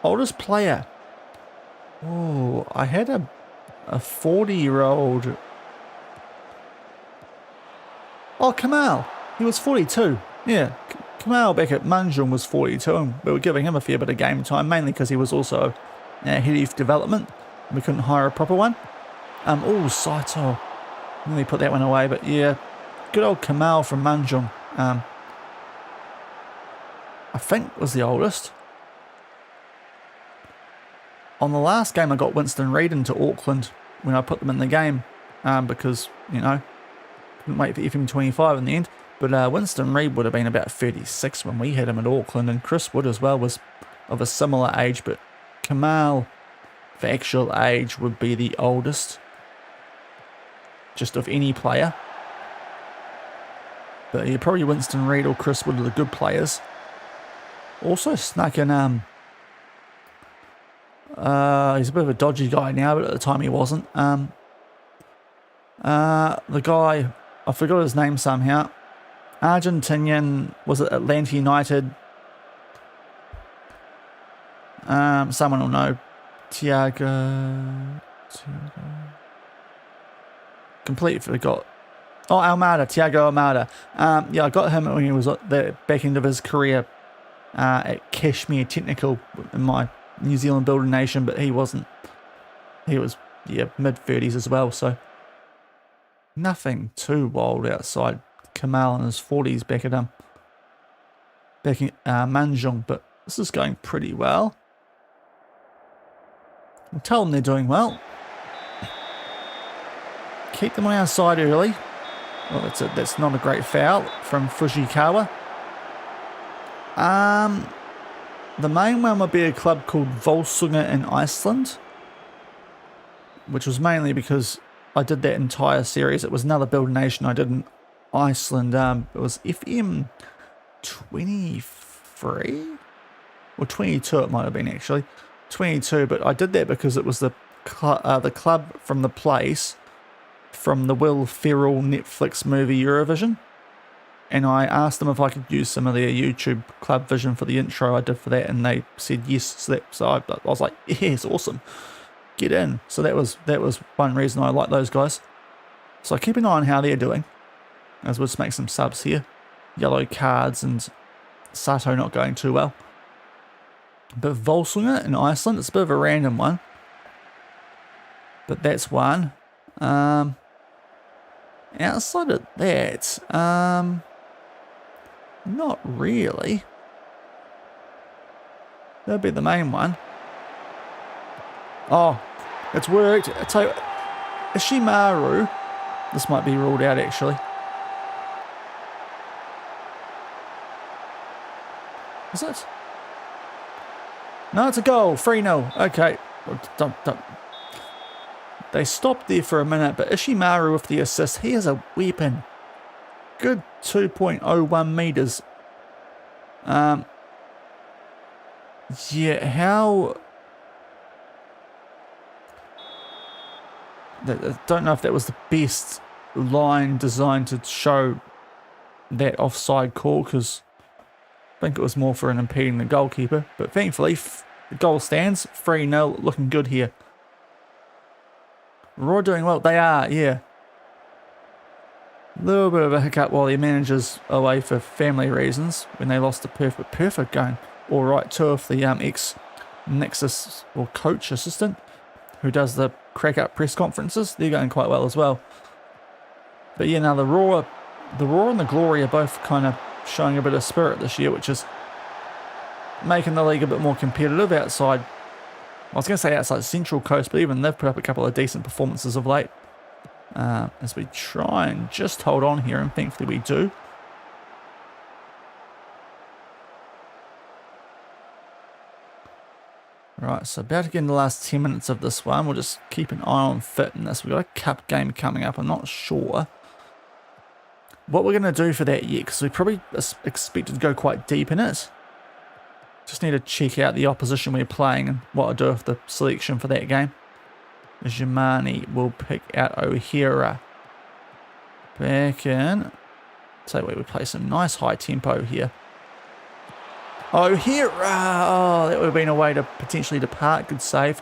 Oldest player. Oh, I had a 40-year-old. Oh, Kamal. He was 42. Yeah, Kamal back at Manjung was 42, and we were giving him a fair bit of game time, mainly because he was also head of development. We couldn't hire a proper one. Oh, Saito. Let me put that one away, but yeah, good old Kamal from Manjung. I think was the oldest. On the last game, I got Winston Reid into Auckland when I put them in the game, because, you know, couldn't wait for FM25 in the end. But Winston Reid would have been about 36 when we had him at Auckland, and Chris Wood as well was of a similar age, but Kamal, for actual age, would be the oldest, just of any player. But yeah, probably Winston Reid or Chris Wood are the good players. Also snuck in, he's a bit of a dodgy guy now, but at the time he wasn't. The guy, I forgot his name somehow. Argentinian, was it Atlanta United? Someone will know. Tiago. completely forgot. Oh, Almada, Thiago Almada. Yeah, I got him when he was at the back end of his career at Kashmir Technical in my New Zealand building nation, but he wasn't. He was, yeah, mid-30s as well, so nothing too wild outside. Kamal in his 40s back at back in Manjung, but this is going pretty well. We'll tell them they're doing well. Keep them on our side early. Well, that's not a great foul from Fujikawa. The main one would be a club called Volsunga in Iceland, which was mainly because I did that entire series. It was another building nation I did in Iceland. It was FM 23 or 22. It might have been actually 22, but I did that because it was the club from the place from the Will Ferrell Netflix movie Eurovision, and I asked them if I could use some of their YouTube club vision for the intro I did for that, and they said yes. So I was like, yes, awesome, get in. So that was one reason I like those guys. So keep an eye on how they're doing, as we'll just make some subs here. Yellow cards and Sato not going too well. But Volsunga in Iceland, it's a bit of a random one, but that's one. Outside of that, not really. That'd be the main one. Oh, it's worked. I tell you, Ishimaru, this might be ruled out actually. Is it? No, it's a goal. 3-0. Okay. Don't. They stopped there for a minute, but Ishimaru with the assist. He is a weapon. Good 2.01 meters. Yeah, how... I don't know if that was the best line designed to show that offside call, because I think it was more for an impeding the goalkeeper. But thankfully, the goal stands. 3-0, looking good here. Raw doing well. They are, yeah. A little bit of a hiccup while their manager's away for family reasons when they lost to Perfect. Perfect going all right too, of the ex-Nexus or coach assistant who does the crack up press conferences. They're going quite well as well. But yeah, now the Raw and the Glory are both kind of showing a bit of spirit this year, which is making the league a bit more competitive outside. I was going to say outside Central Coast, but even they've put up a couple of decent performances of late. As we try and just hold on here, and thankfully we do. Right, so about to get in the last 10 minutes of this one. We'll just keep an eye on fitness. We've got a cup game coming up. I'm not sure what we're going to do for that yet, because we probably expected to go quite deep in it. Just need to check out the opposition we're playing and what I do with the selection for that game. Jimani will pick out O'Hara. Back in. So we play some nice high tempo here. O'Hara! Oh, that would have been a way to potentially depart. Good save.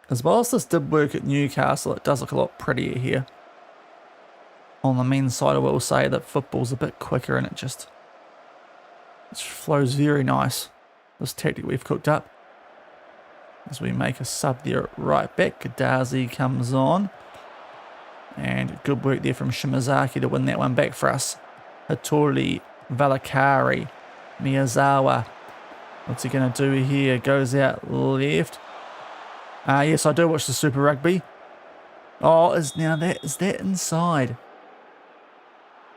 As well as this did work at Newcastle, it does look a lot prettier here. On the men's side, I will say that football's a bit quicker and it just flows very nice. This tactic we've cooked up. As we make a sub there at right back, Kadazi comes on. And good work there from Shimazaki to win that one back for us. Hattori, Valakari, Miyazawa. What's he going to do here? Goes out left. Yes, I do watch the Super Rugby. Oh, is that inside?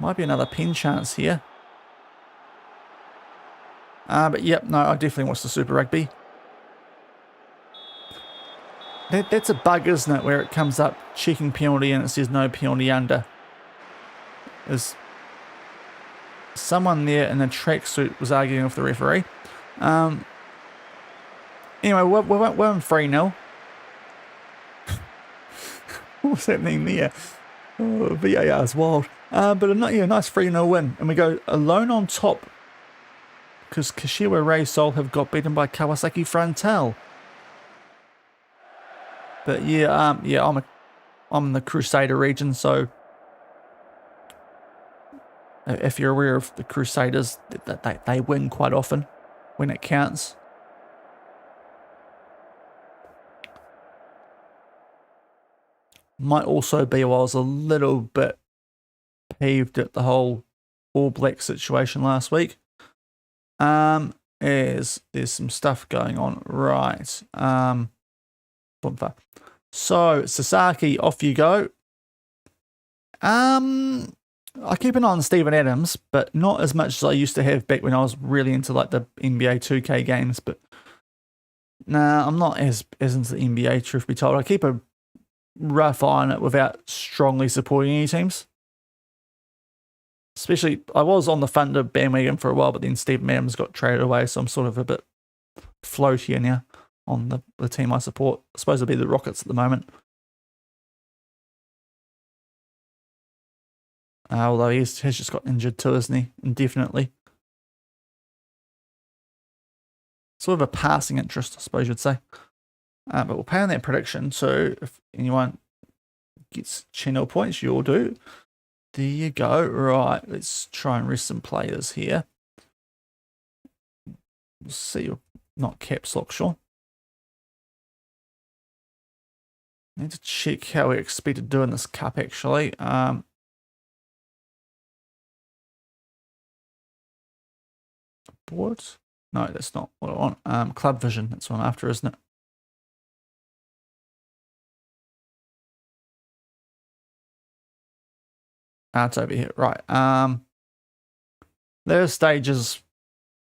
Might be another pen chance here. But yep, no, I definitely watch the Super Rugby. That's a bug, isn't it, where it comes up checking penalty and it says no penalty under. There's someone there in a tracksuit was arguing with the referee. Anyway, we're on 3-0. What's happening there? Oh, VAR is wild. But a nice 3-0 win. And we go alone on top because Kashiwa Ray Sol have got beaten by Kawasaki Frontale. But yeah, I'm in the Crusader region, so if you're aware of the Crusaders, they win quite often when it counts. Might also be why I was a little bit peeved at the whole All Black situation last week. There's some stuff going on, right? So Sasaki, off you go. I keep an eye on Steven Adams, but not as much as I used to have back when I was really into like the NBA 2K games. But nah, I'm not as into the NBA, truth be told. I keep a rough eye on it without strongly supporting any teams. Especially, I was on the Thunder bandwagon for a while, but then Steven Adams got traded away, so I'm sort of a bit floatier now on the team I support. I suppose it'll be the Rockets at the moment. Although has just got injured too, isn't he? Indefinitely. Sort of a passing interest, I suppose you'd say. But we'll pay on that prediction, so if anyone gets channel points, you'll do. There you go. Right, let's try and rest some players here. We'll see, not caps lock, Shaun. Need to check how we expect to do in this cup, actually. Board? No, that's not what I want. Club Vision, that's what I'm after, isn't it? It's over here. Right. There are stages.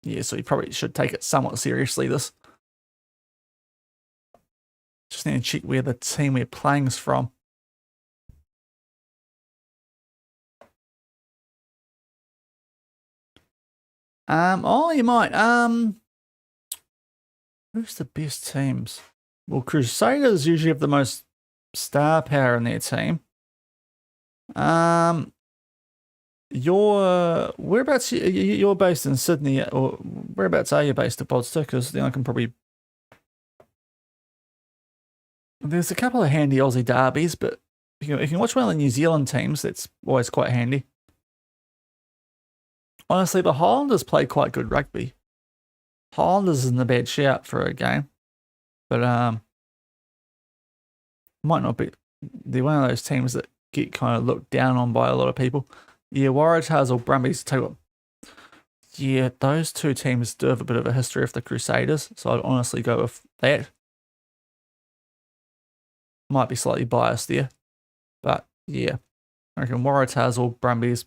Yeah, so you probably should take it somewhat seriously, this. Just need to check where the team we're playing is from. Oh, you might. Who's the best teams? Well, Crusaders usually have the most star power in their team. Whereabouts you're based in Sydney, or whereabouts are you based at Podster? Because then I can probably. There's a couple of handy Aussie derbies, but if you can watch one of the New Zealand teams, that's always quite handy. Honestly, the Highlanders play quite good rugby. Highlanders isn't a bad shout for a game, but might not be. They're one of those teams that get kind of looked down on by a lot of people. Yeah, Waratahs or Brumbies, tell you what. Yeah, those two teams do have a bit of a history of the Crusaders, so I'd honestly go with that. Might be slightly biased there, but yeah, I reckon Waratahs or Brumbies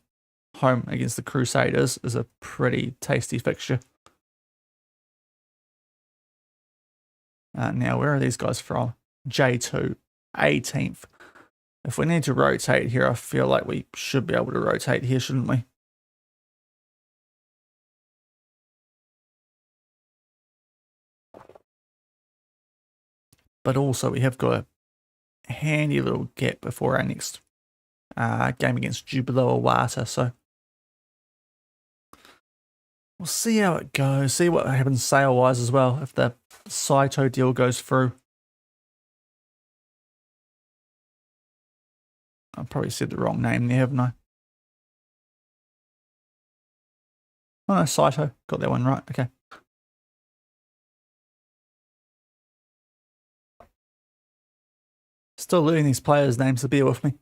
home against the Crusaders is a pretty tasty fixture. Now, where are these guys from? J2, 18th. If we need to rotate here, I feel like we should be able to rotate here, shouldn't we? But also, we have got a handy little gap before our next game against Jubilo Awata, so we'll see how it goes, see what happens sale-wise as well, if the Saito deal goes through. I probably said the wrong name there, haven't I? Oh no, Saito. Got that one right. Okay. Still learning these players' names, so bear with me.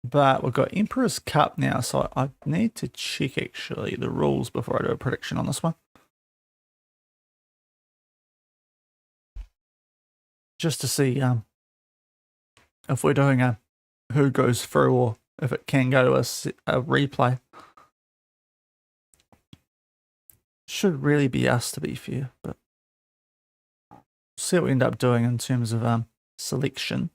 But we've got Emperor's Cup now, so I need to check actually the rules before I do a prediction on this one. Just to see if we're doing a who goes through or if it can go to a replay. Should really be us, to be fair, but we'll see what we end up doing in terms of selection.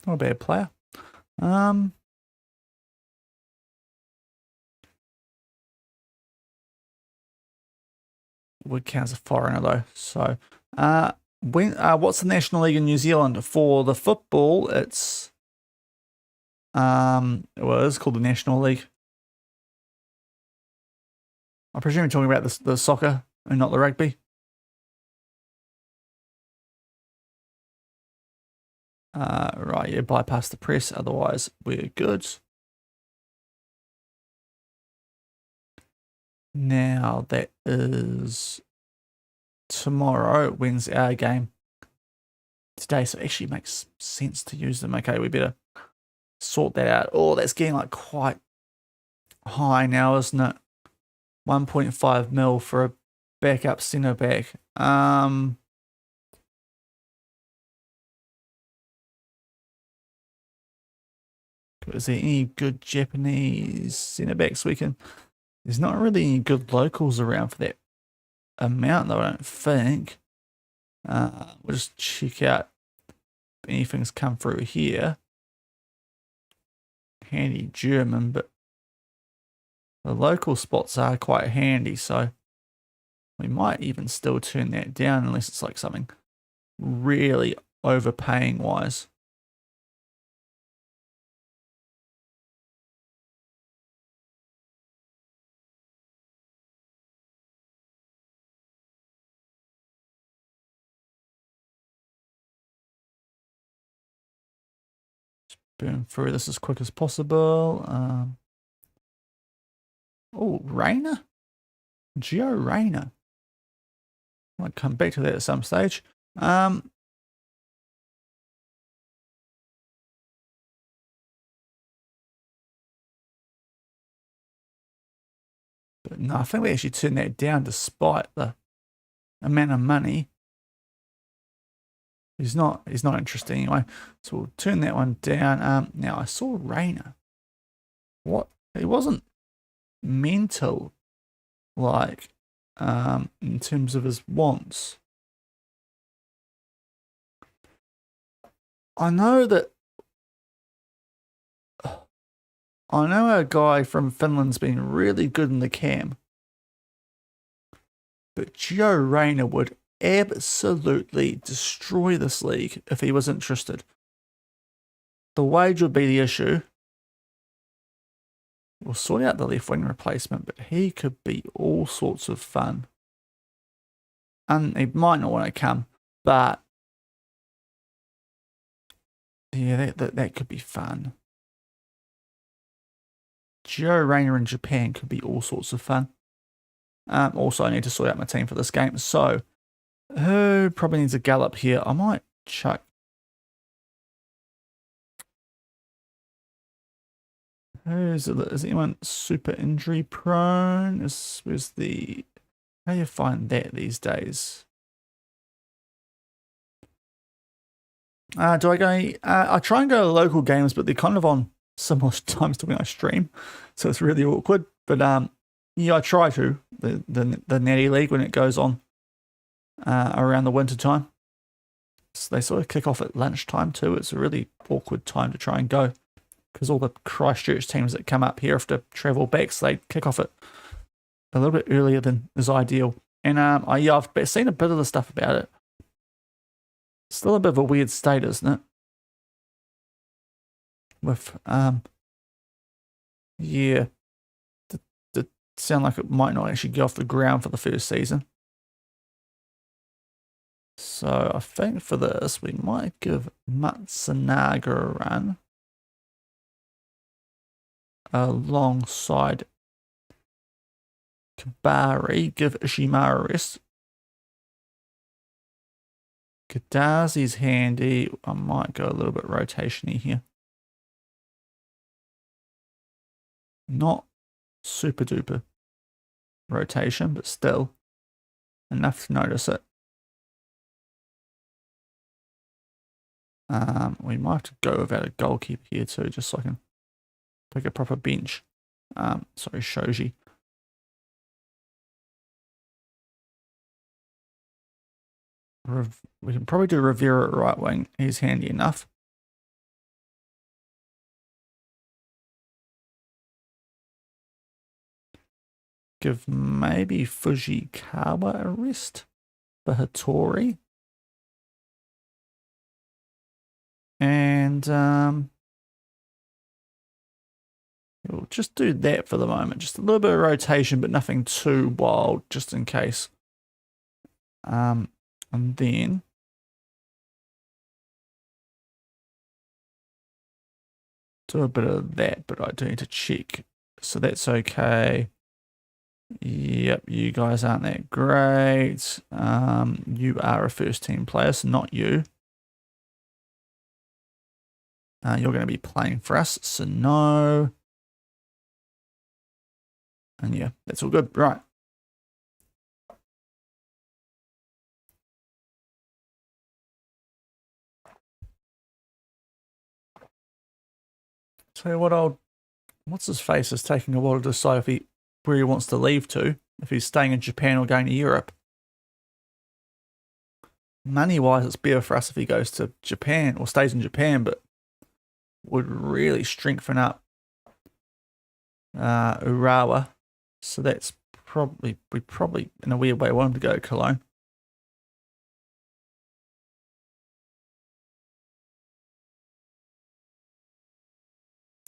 Not a bad player. Would count as a foreigner though, so What's the National League in New Zealand? For the football, it's well, it's called the National League. I presume you're talking about the soccer and not the rugby. Right, yeah, bypass the press, otherwise we're good. Now that is tomorrow. When's our game? Today, so it actually makes sense to use them. Okay, we better sort that out. Oh, that's getting like quite high now, isn't it? 1.5 mil for a backup centre back. Is there any good Japanese centre backs we can? There's not really any good locals around for that amount, though, I don't think. We'll just check out if anything's come through here. Handy German, but the local spots are quite handy, so we might even still turn that down unless it's like something really overpaying wise. Burn through this as quick as possible. Oh, Rayner? Gio Rayner. I might come back to that at some stage. But no, I think we actually turned that down despite the amount of money. He's not interested anyway. So we'll turn that one down. Now I saw Rayner. What? He wasn't mental, like, in terms of his wants. I know a guy from Finland's been really good in the cam, but Gio Rayner would absolutely destroy this league if he was interested. The wage would be the issue. We'll sort out the left wing replacement, but he could be all sorts of fun. And he might not want to come, but yeah, that could be fun. Gio Rayner in Japan could be all sorts of fun. Also, I need to sort out my team for this game, so who probably needs a gallop here? I might chuck. Is anyone super injury prone? Where's the... How do you find that these days? Do I go... I try and go to local games, but they're kind of on similar times to when I stream, so it's really awkward. But yeah, I try to. The Natty League when it goes on around the winter time. So they sort of kick off at lunchtime too. It's a really awkward time to try and go because all the Christchurch teams that come up here have to travel back, so they kick off it a little bit earlier than is ideal. And yeah, I've seen a bit of the stuff about it. Still a bit of a weird state, isn't it? With yeah, to sound like it might not actually get off the ground for the first season. So I think for this we might give Matsunaga a run alongside Kabari. Give Ishimara a rest. Kadazi's handy. I might go a little bit rotation-y here. Not super duper rotation, but still enough to notice it. We might have to go without a goalkeeper here too, just so I can pick a proper bench. Sorry, Shoji. We can probably do Rivera at right wing. He's handy enough. Give maybe Fujikawa a rest for Hattori. And we'll just do that for the moment. Just a little bit of rotation, but nothing too wild, just in case. And then do a bit of that, but I do need to check. So that's okay. Yep, you guys aren't that great. You are a first team player, so not you. You're going to be playing for us, so no. And yeah, that's all good. Right. Tell you what, what's his face is taking a while to decide where he wants to leave to, if he's staying in Japan or going to Europe. Money-wise, it's better for us if he goes to Japan or stays in Japan, but would really strengthen up Urawa. So that's we probably, in a weird way, want him to go to Cologne.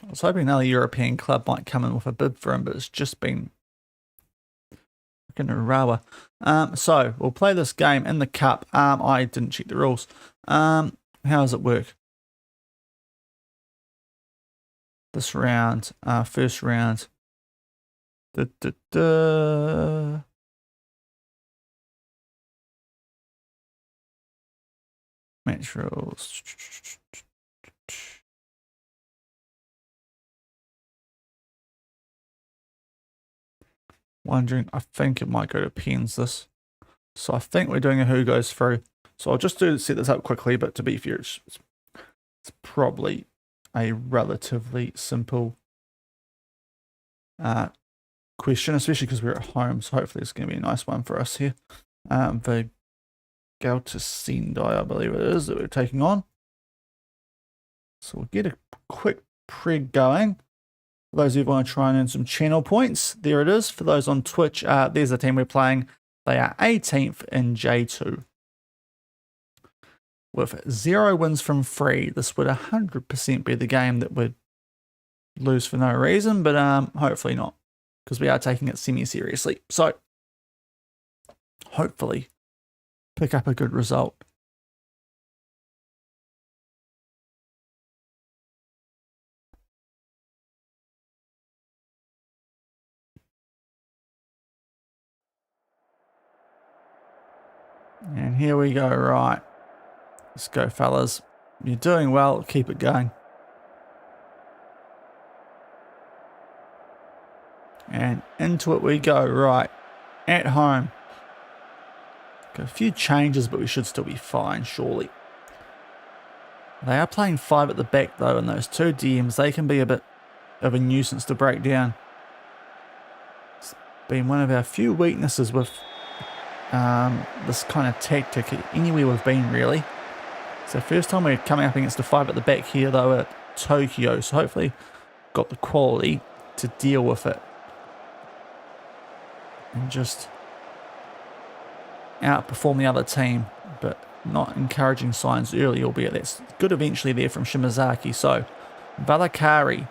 I was hoping another European club might come in with a bid for him, but it's just been freaking Urawa. So we'll play this game in the cup. I didn't check the rules. How does it work? This round, first round. Match rules. Wondering, I think it might go to pens this. So I think we're doing a who goes through. So I'll just set this up quickly, but to be fair, it's probably a relatively simple question, especially because we're at home. So hopefully it's going to be a nice one for us here. The Galtasendai, I believe it is, that we're taking on. So we'll get a quick preg going. For those who want to try and earn some channel points, there it is. For those on Twitch, there's the team we're playing. They are 18th in J2. With 0 wins from 3, this would 100% be the game that would lose for no reason, but hopefully not, because we are taking it semi-seriously. So, hopefully, pick up a good result. And here we go, right. Let's go, fellas. You're doing well. Keep it going. And into it we go, right. At home. Got a few changes, but we should still be fine, surely. They are playing 5 at the back, though, and those 2 DMs, they can be a bit of a nuisance to break down. It's been one of our few weaknesses with this kind of tactic anywhere we've been, really. So first time we're coming up against a 5 at the back here, though, at Tokyo. So hopefully got the quality to deal with it. And just outperform the other team. But not encouraging signs early, albeit that's good eventually there from Shimazaki. So Valakari,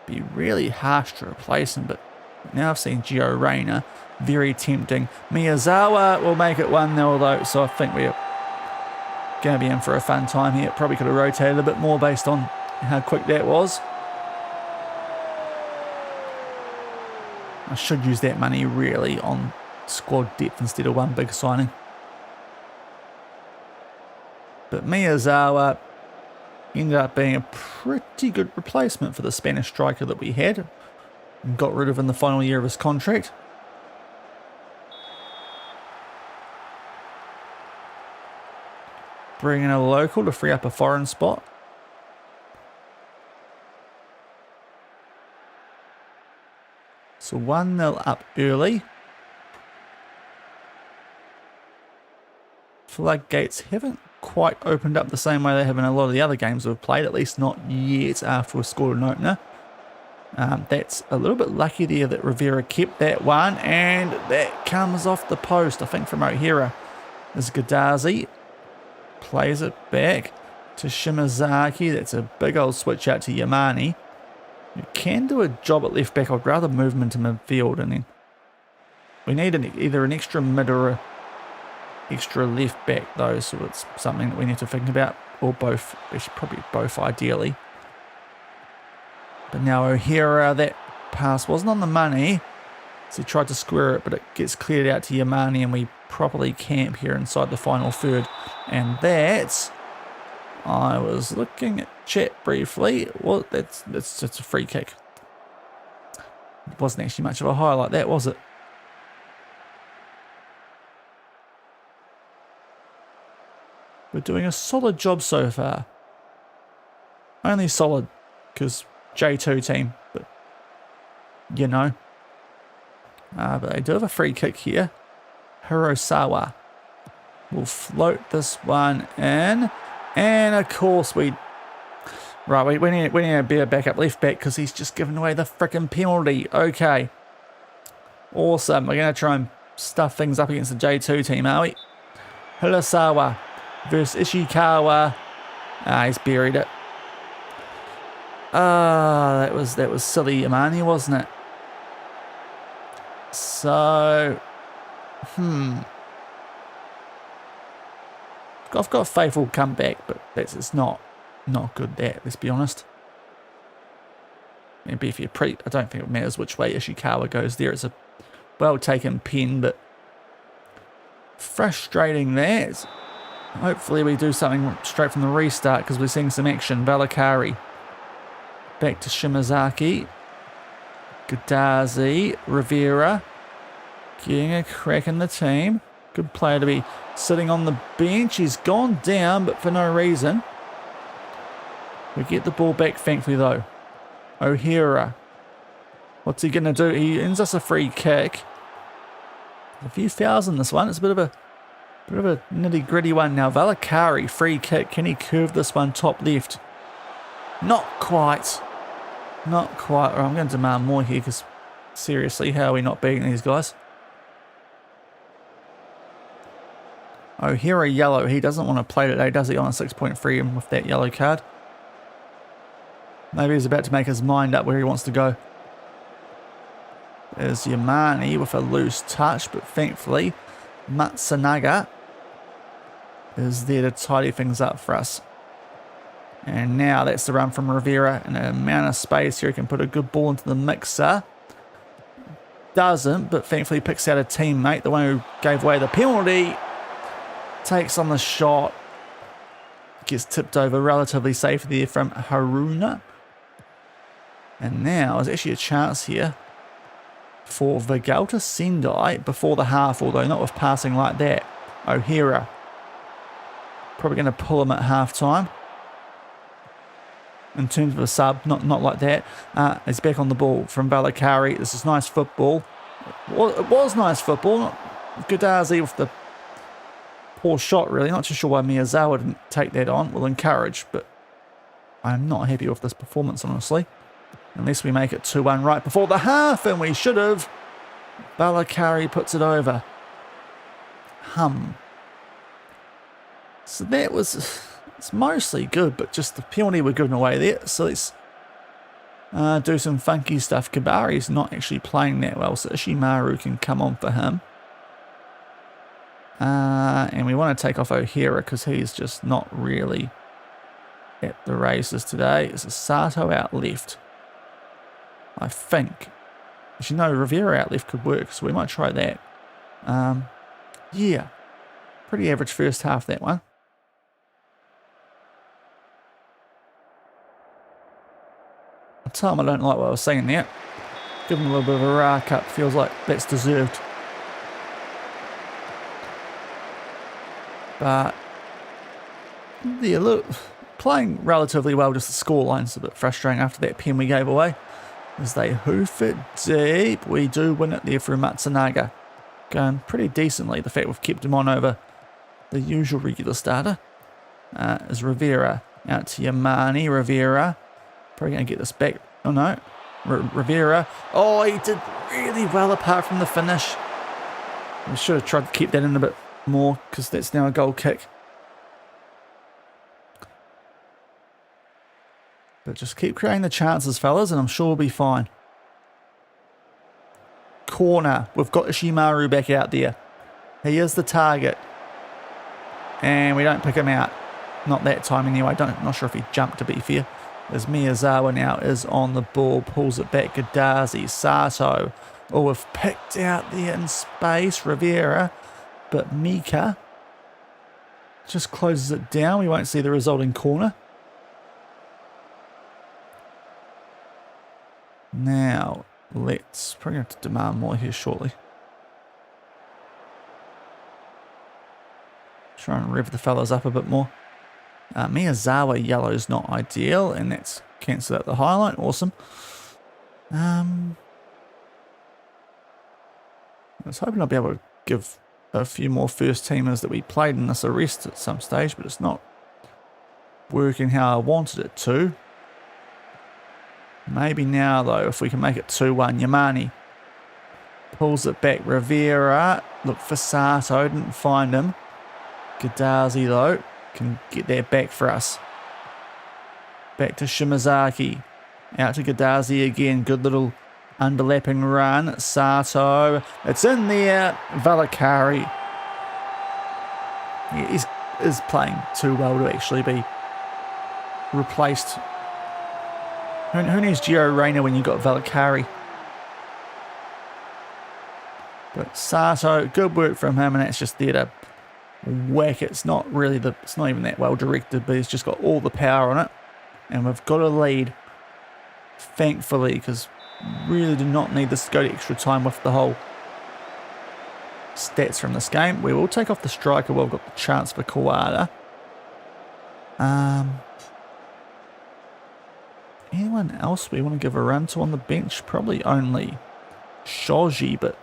be really harsh to replace him, but now I've seen Gio Reyna, very tempting. Miyazawa will make it 1-0 though, so I think we're going to be in for a fun time here. Probably could have rotated a bit more based on how quick that was. I should use that money really on squad depth instead of one big signing. But Miyazawa ended up being a pretty good replacement for the Spanish striker that we had and got rid of in the final year of his contract. Bring in a local to free up a foreign spot. So 1-0 up early. Floodgates haven't quite opened up the same way they have in a lot of the other games we've played, at least not yet after we scored an opener. That's a little bit lucky there that Rivera kept that one, and that comes off the post, I think from O'Hara. As Gadazi plays it back. to Shimazaki. That's a big old switch out to Yamani. You can do a job at left back. I'd rather move him into midfield, and then we need either an extra mid or a extra left back though, so it's something that we need to think about, or both. Probably both ideally. But now O'Hara, that pass wasn't on the money, so he tried to square it, but it gets cleared out to Yamani, and we properly camp here inside the final third. And that's, I was looking at chat briefly. Well, that's just a free kick. It wasn't actually much of a highlight, that was it? We're doing a solid job so far. Only solid because J2 team, but you know. But they do have a free kick here. Hirosawa will float this one in. And of course we need a better backup left back because he's just given away the frickin' penalty. Okay. Awesome. We're going to try and stuff things up against the J2 team, are we? Hirosawa versus Ishikawa. He's buried it. That was silly Yamani, wasn't it? So, I've got faith will come back, but it's not good. Let's be honest. Maybe if you I don't think it matters which way Ishikawa goes there. It's a well taken pin, but frustrating that. Hopefully we do something straight from the restart because we're seeing some action. Valakari back to Shimazaki. Gadazi, Rivera, getting a crack in the team. Good player to be sitting on the bench. He's gone down, but for no reason. We get the ball back, thankfully, though. O'Hara. What's he going to do? He ends us a free kick. A few fouls in this one. It's a bit of a nitty-gritty one now. Valakari, free kick. Can he curve this one top left? Not quite. Not quite. I'm going to demand more here because, seriously, how are we not beating these guys? O'Hara yellow. He doesn't want to play today, does he, on a 6-point freedom with that yellow card? Maybe he's about to make his mind up where he wants to go. There's Yamani with a loose touch, but thankfully Matsunaga is there to tidy things up for us. And now that's the run from Rivera, and an amount of space here. He can put a good ball into the mixer. Doesn't, but thankfully picks out a teammate, the one who gave away the penalty. Takes on the shot. Gets tipped over relatively safely there from Haruna. And now there's actually a chance here for Vigalta Sendai before the half, although not with passing like that. O'Hara probably going to pull him at half time. In terms of a sub, not like that. He's back on the ball from Valakari. This is nice football. It was nice football. Gadazi with the poor shot, really. Not too sure why Miyazawa didn't take that on. We'll encourage, but I'm not happy with this performance, honestly. Unless we make it 2-1 right before the half, and we should have. Valakari puts it over. So that was... It's mostly good, but just the penalty we're giving away there. So let's do some funky stuff. Kabari's not actually playing that well, so Ishimaru can come on for him. And we want to take off O'Hara because he's just not really at the races today. It's a Sato out left, I think. Actually, no, Rivera out left could work, so we might try that. Yeah, pretty average first half, that one. Tell him I don't like what I was saying there. Give him a little bit of a rack up. Feels like that's deserved. But yeah, look, playing relatively well. Just the scoreline's a bit frustrating after that pen we gave away. As they hoof it deep, we do win it there for Matsunaga. Going pretty decently. The fact we've kept him on over the usual regular starter. Is Rivera out to Yamani. Rivera. Probably going to get this back. Oh no. Rivera. Oh, he did really well apart from the finish. We should have tried to keep that in a bit more because that's now a goal kick. But just keep creating the chances, fellas, and I'm sure we'll be fine. Corner. We've got Ishimaru back out there. He is the target. And we don't pick him out. Not that time anyway. Not sure if he jumped, to be fair. As Miyazawa now is on the ball. Pulls it back. Gadazi. Sato. Oh, we've picked out there in space. Rivera. But Mika just closes it down. We won't see the resulting corner. Now, let's probably have to demand more here shortly. Try and rev the fellas up a bit more. Miyazawa yellow is not ideal, and that's cancelled out the highlight. Awesome. I was hoping I'd be able to give a few more first teamers that we played in this a rest at some stage, but it's not working how I wanted it to. Maybe now, though, if we can make it 2-1. Yamani pulls it back. Rivera, look for Sato, didn't find him. Gadazi, though, can get that back for us. Back to Shimazaki. Out to Gadazi again. Good little underlapping run. Sato, it's in there. Valakari. He is playing too well to actually be replaced. Who needs Gio Reyna when you got Valakari? But Sato, good work from him, and that's just there to whack it. It's not even that well directed, but he's just got all the power on it. And we've got a lead, thankfully, because really do not need this to go to extra time with the whole stats from this game. We will take off the striker while we've got the chance for Kawada. Anyone else we want to give a run to on the bench? Probably only Shoji, but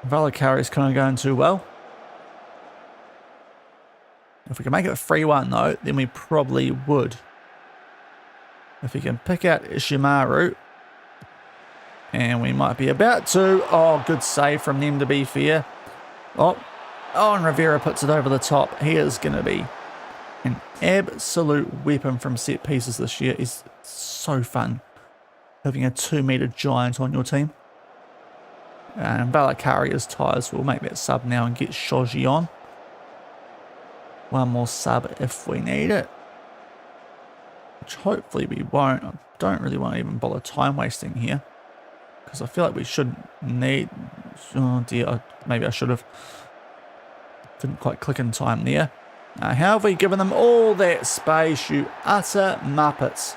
Valakari's kind of going too well. If we can make it a 3-1 though, then we probably would. If we can pick out Ishimaru, and we might be about to. Oh, good save from them, to be fair. Oh, and Rivera puts it over the top. He is going to be an absolute weapon from set pieces this year. It's so fun having a 2-meter giant on your team. And Valakari is tired, so we'll make that sub now and get Shoji on. One more sub if we need it. Which hopefully we won't. I don't really want to even bother time wasting here, because I feel like we should need. Oh dear, maybe I should have. Didn't quite click in time there. How have we given them all that space, you utter muppets?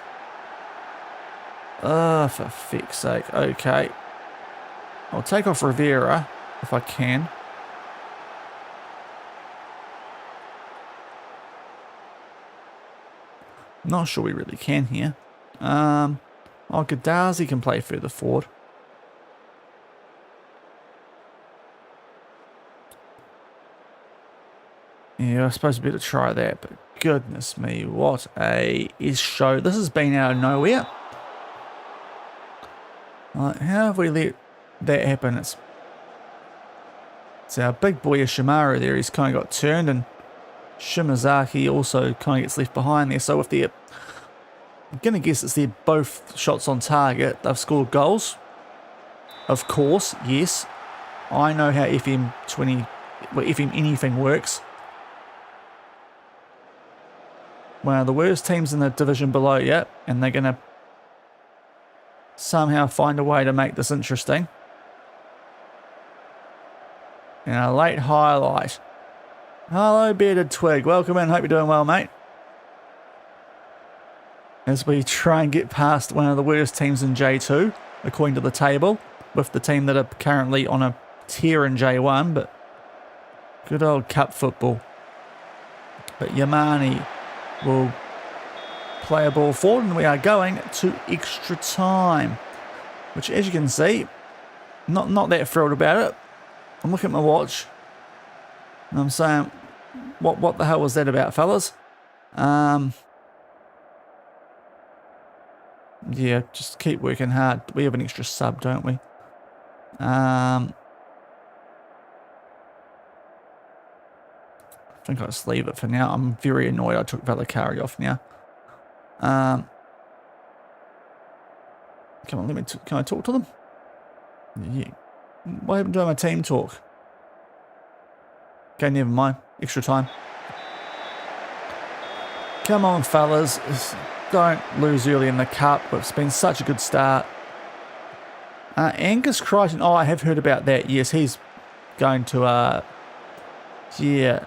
Oh, for feck's sake. Okay. I'll take off Rivera if I can. Not sure we really can here. Gadazi can play further forward. Yeah, I suppose we better try that, but goodness me, what a show. This has been out of nowhere. How have we let that happen? It's our big boy Ishimaru there. He's kind of got turned, and Shimazaki also kind of gets left behind there. So if they're, I'm going to guess it's their both shots on target, they've scored goals. Of course, yes. I know how FM anything works. One of the worst teams in the division below you, and they're going to somehow find a way to make this interesting. And a late highlight. Hello, Bearded Twig. Welcome in. Hope you're doing well, mate. As we try and get past one of the worst teams in J2, according to the table, with the team that are currently on a tier in J1, but good old cup football. But Yamani will play a ball forward, and we are going to extra time, which, as you can see, not that thrilled about it. I'm looking at my watch, and I'm saying, what the hell was that about, fellas? Yeah, just keep working hard. We have an extra sub, don't we? I think I'll just leave it for now. I'm very annoyed I took Valakari off now. Come on, can I talk to them? Yeah. What happened to my team talk? Okay, never mind. Extra time. Come on, fellas. Don't lose early in the cup. It's been such a good start. Angus Crichton. Oh, I have heard about that. Yes, he's going to, the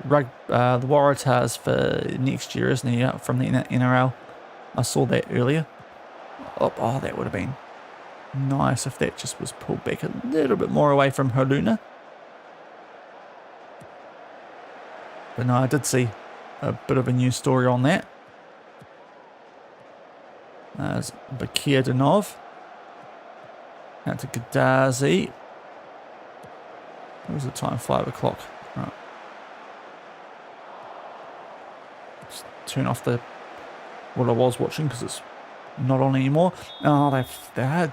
Waratahs for next year, isn't he? From the NRL. I saw that earlier. Oh, that would have been nice if that just was pulled back a little bit more away from Haluna. But no, I did see a bit of a news story on that. There's Bakir Danov. Out to Gadazi. What was the time? 5 o'clock. Right. Just turn off what I was watching because it's not on anymore. Oh, they had.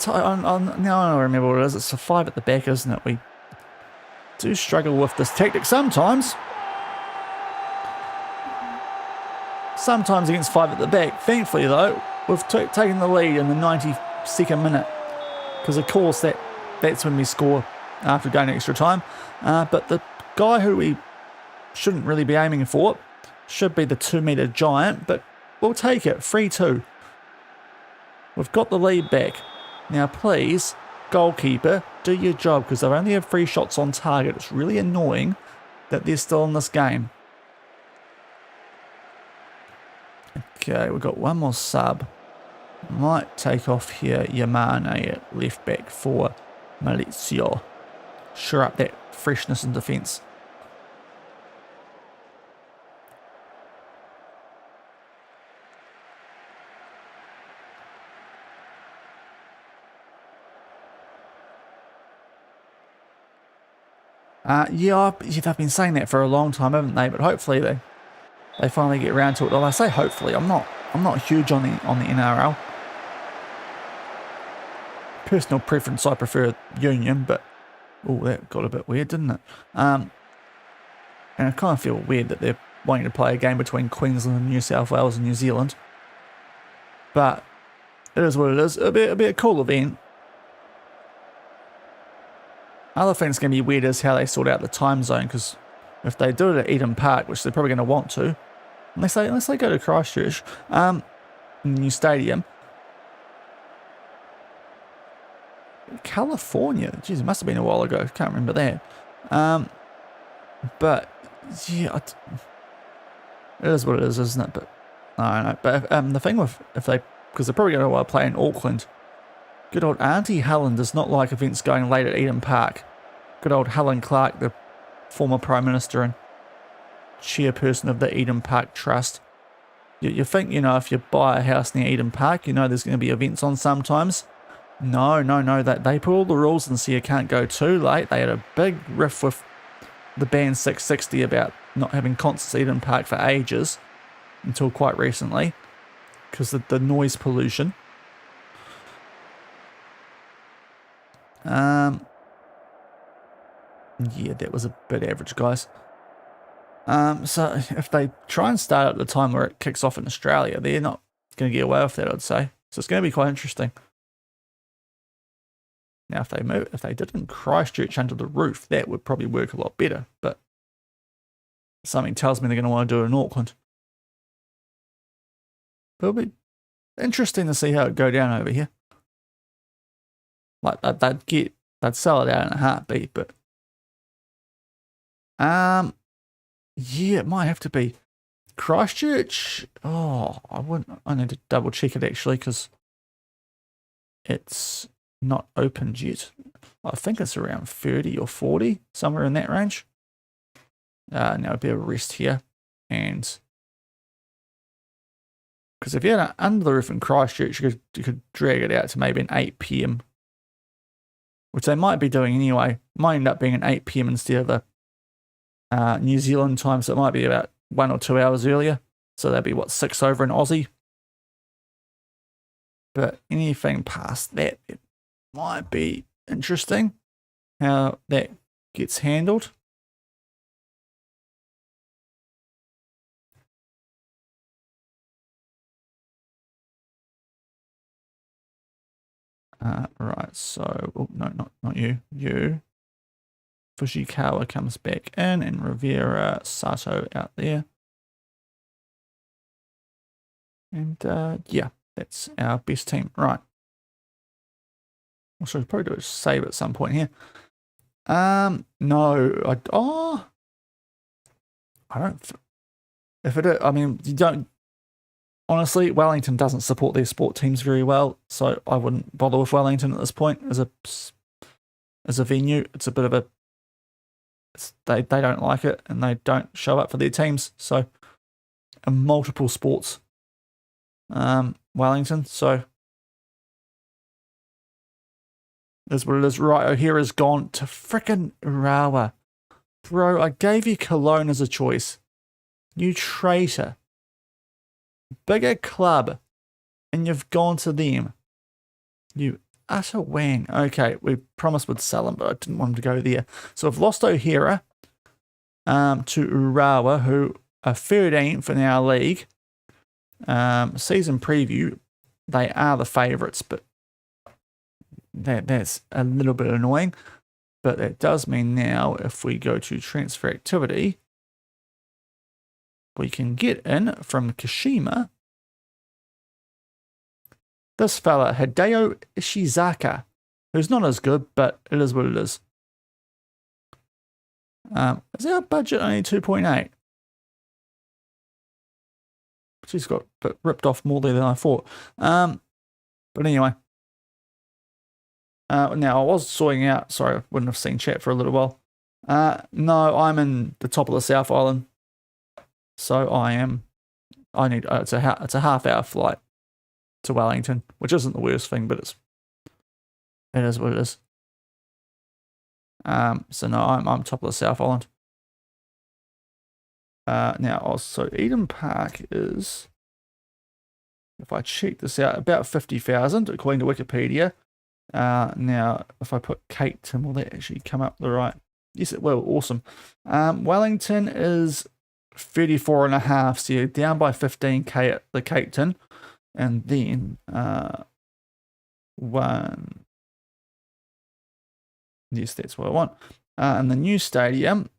Now I remember what it is. It's a 5 at the back, isn't it? We do struggle with this tactic sometimes. Sometimes against 5 at the back. Thankfully, though, we've taken the lead in the 92nd minute. Because, of course, that's when we score after going extra time. But the guy who we shouldn't really be aiming for should be the 2-metre giant. But we'll take it. 3-2. We've got the lead back. Now, please, goalkeeper, do your job. Because they only have 3 shots on target. It's really annoying that they're still in this game. Okay, we've got one more sub. Might take off here Yamane at left back for Malizio. Sure up that freshness in defence. Yeah, they've been saying that for a long time, haven't they? But hopefully they finally get around to it. Well, I say hopefully. I'm not huge on the NRL. Personal preference, I prefer Union, but oh, that got a bit weird, didn't it? And I kind of feel weird that they're wanting to play a game between Queensland and New South Wales and New Zealand. But it is what it is. It'll be a cool event. Other thing that's going to be weird is how they sort out the time zone, because if they do it at Eden Park, which they're probably going to want to, unless they go to Christchurch, new stadium. California, geez, it must have been a while ago. Can't remember that. But yeah, it is what it is, isn't it? But I don't know. But the thing with because they're probably going to play in Auckland. Good old Auntie Helen does not like events going late at Eden Park. Good old Helen Clark, the former Prime Minister and chairperson of the Eden Park Trust. You think, if you buy a house near Eden Park, there's going to be events on sometimes. No. They put all the rules and so you can't go too late. They had a big riff with the band 660 about not having concerts at Eden Park for ages, until quite recently, because of the noise pollution. Yeah, that was a bit average, guys. So if they try and start at the time where it kicks off in Australia, they're not going to get away with that, I'd say. So it's going to be quite interesting. Now, if they did in Christchurch under the roof, that would probably work a lot better. But something tells me they're going to want to do it in Auckland. It'll be interesting to see how it go down over here. Like they'd sell it out in a heartbeat, but yeah, it might have to be Christchurch. Oh, I need to double check it actually, because it's not opened yet. I think it's around 30 or 40, somewhere in that range. Now a bit of rest here, and because if you had it under the roof in Christchurch, you could drag it out to maybe an 8 p.m, which they might be doing anyway. Might end up being an 8 p.m. instead of a New Zealand time, so it might be about 1 or 2 hours earlier. So that'd be 6 over in Aussie. But anything past that, it might be interesting how that gets handled. Right, so, oh, no, not you. You. Fujikawa comes back in, and Rivera, Sato out there. And, yeah, that's our best team. Right. Also, probably do a save at some point here. No, I don't, if it is, I mean, you don't, honestly, Wellington doesn't support their sport teams very well, so I wouldn't bother with Wellington at this point as a venue. It's a bit of a, they don't like it, and they don't show up for their teams, so, in multiple sports, Wellington, so, that's what it is. Right, O'Hara's gone to frickin' Urawa. Bro, I gave you Cologne as a choice. You traitor. Bigger club, and you've gone to them. You utter wang. Okay, we promised we'd sell him, but I didn't want him to go there. So I've lost O'Hara to Urawa, who are 13th in our league. Season preview, they are the favourites, but that's a little bit annoying. But that does mean now, if we go to transfer activity, we can get in from Kashima this fella, Hideo Ishizaka, who's not as good, but it is what it is. Is our budget only 2.8? She's got ripped off more there than I thought. But anyway. Now, I was sorting out, sorry, I wouldn't have seen chat for a little while. No, I'm in the top of the South Island. So it's a half-hour flight to Wellington, which isn't the worst thing, but it is what it is. So no, I'm top of the South Island. Now, also, Eden Park is, if I check this out, about 50,000 according to Wikipedia. Now, if I put Cape Town, will that actually come up the right? Yes, it will. Awesome. Wellington is 34.5, so you're down by 15k at the Cape Town. And then, one. Yes, that's what I want. And the new stadium,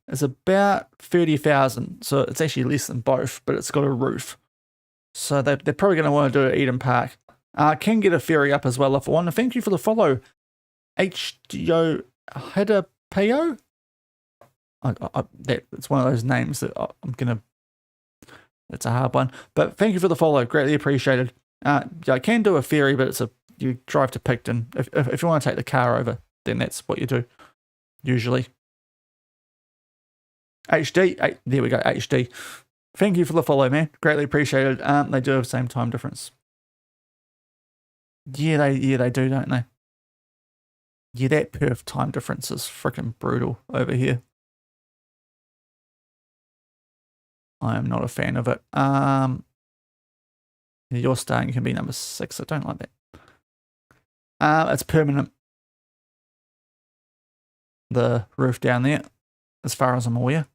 is about 30,000. So it's actually less than both, but it's got a roof. So they're probably going to want to do it at Eden Park. Can get a ferry up as well if I want. Thank you for the follow, HDO Hidapeo. It's one of those names that I'm going to, it's a hard one. But thank you for the follow. Greatly appreciated. I can do a ferry, but you drive to Picton. If you want to take the car over, then that's what you do, usually. HD, there we go, HD. Thank you for the follow, man. Greatly appreciated. They do have the same time difference. Yeah, they do, don't they? Yeah, that Perth time difference is freaking brutal over here. I am not a fan of it. Your starting can be number 6. I don't like that. It's permanent. The roof down there, as far as I'm aware.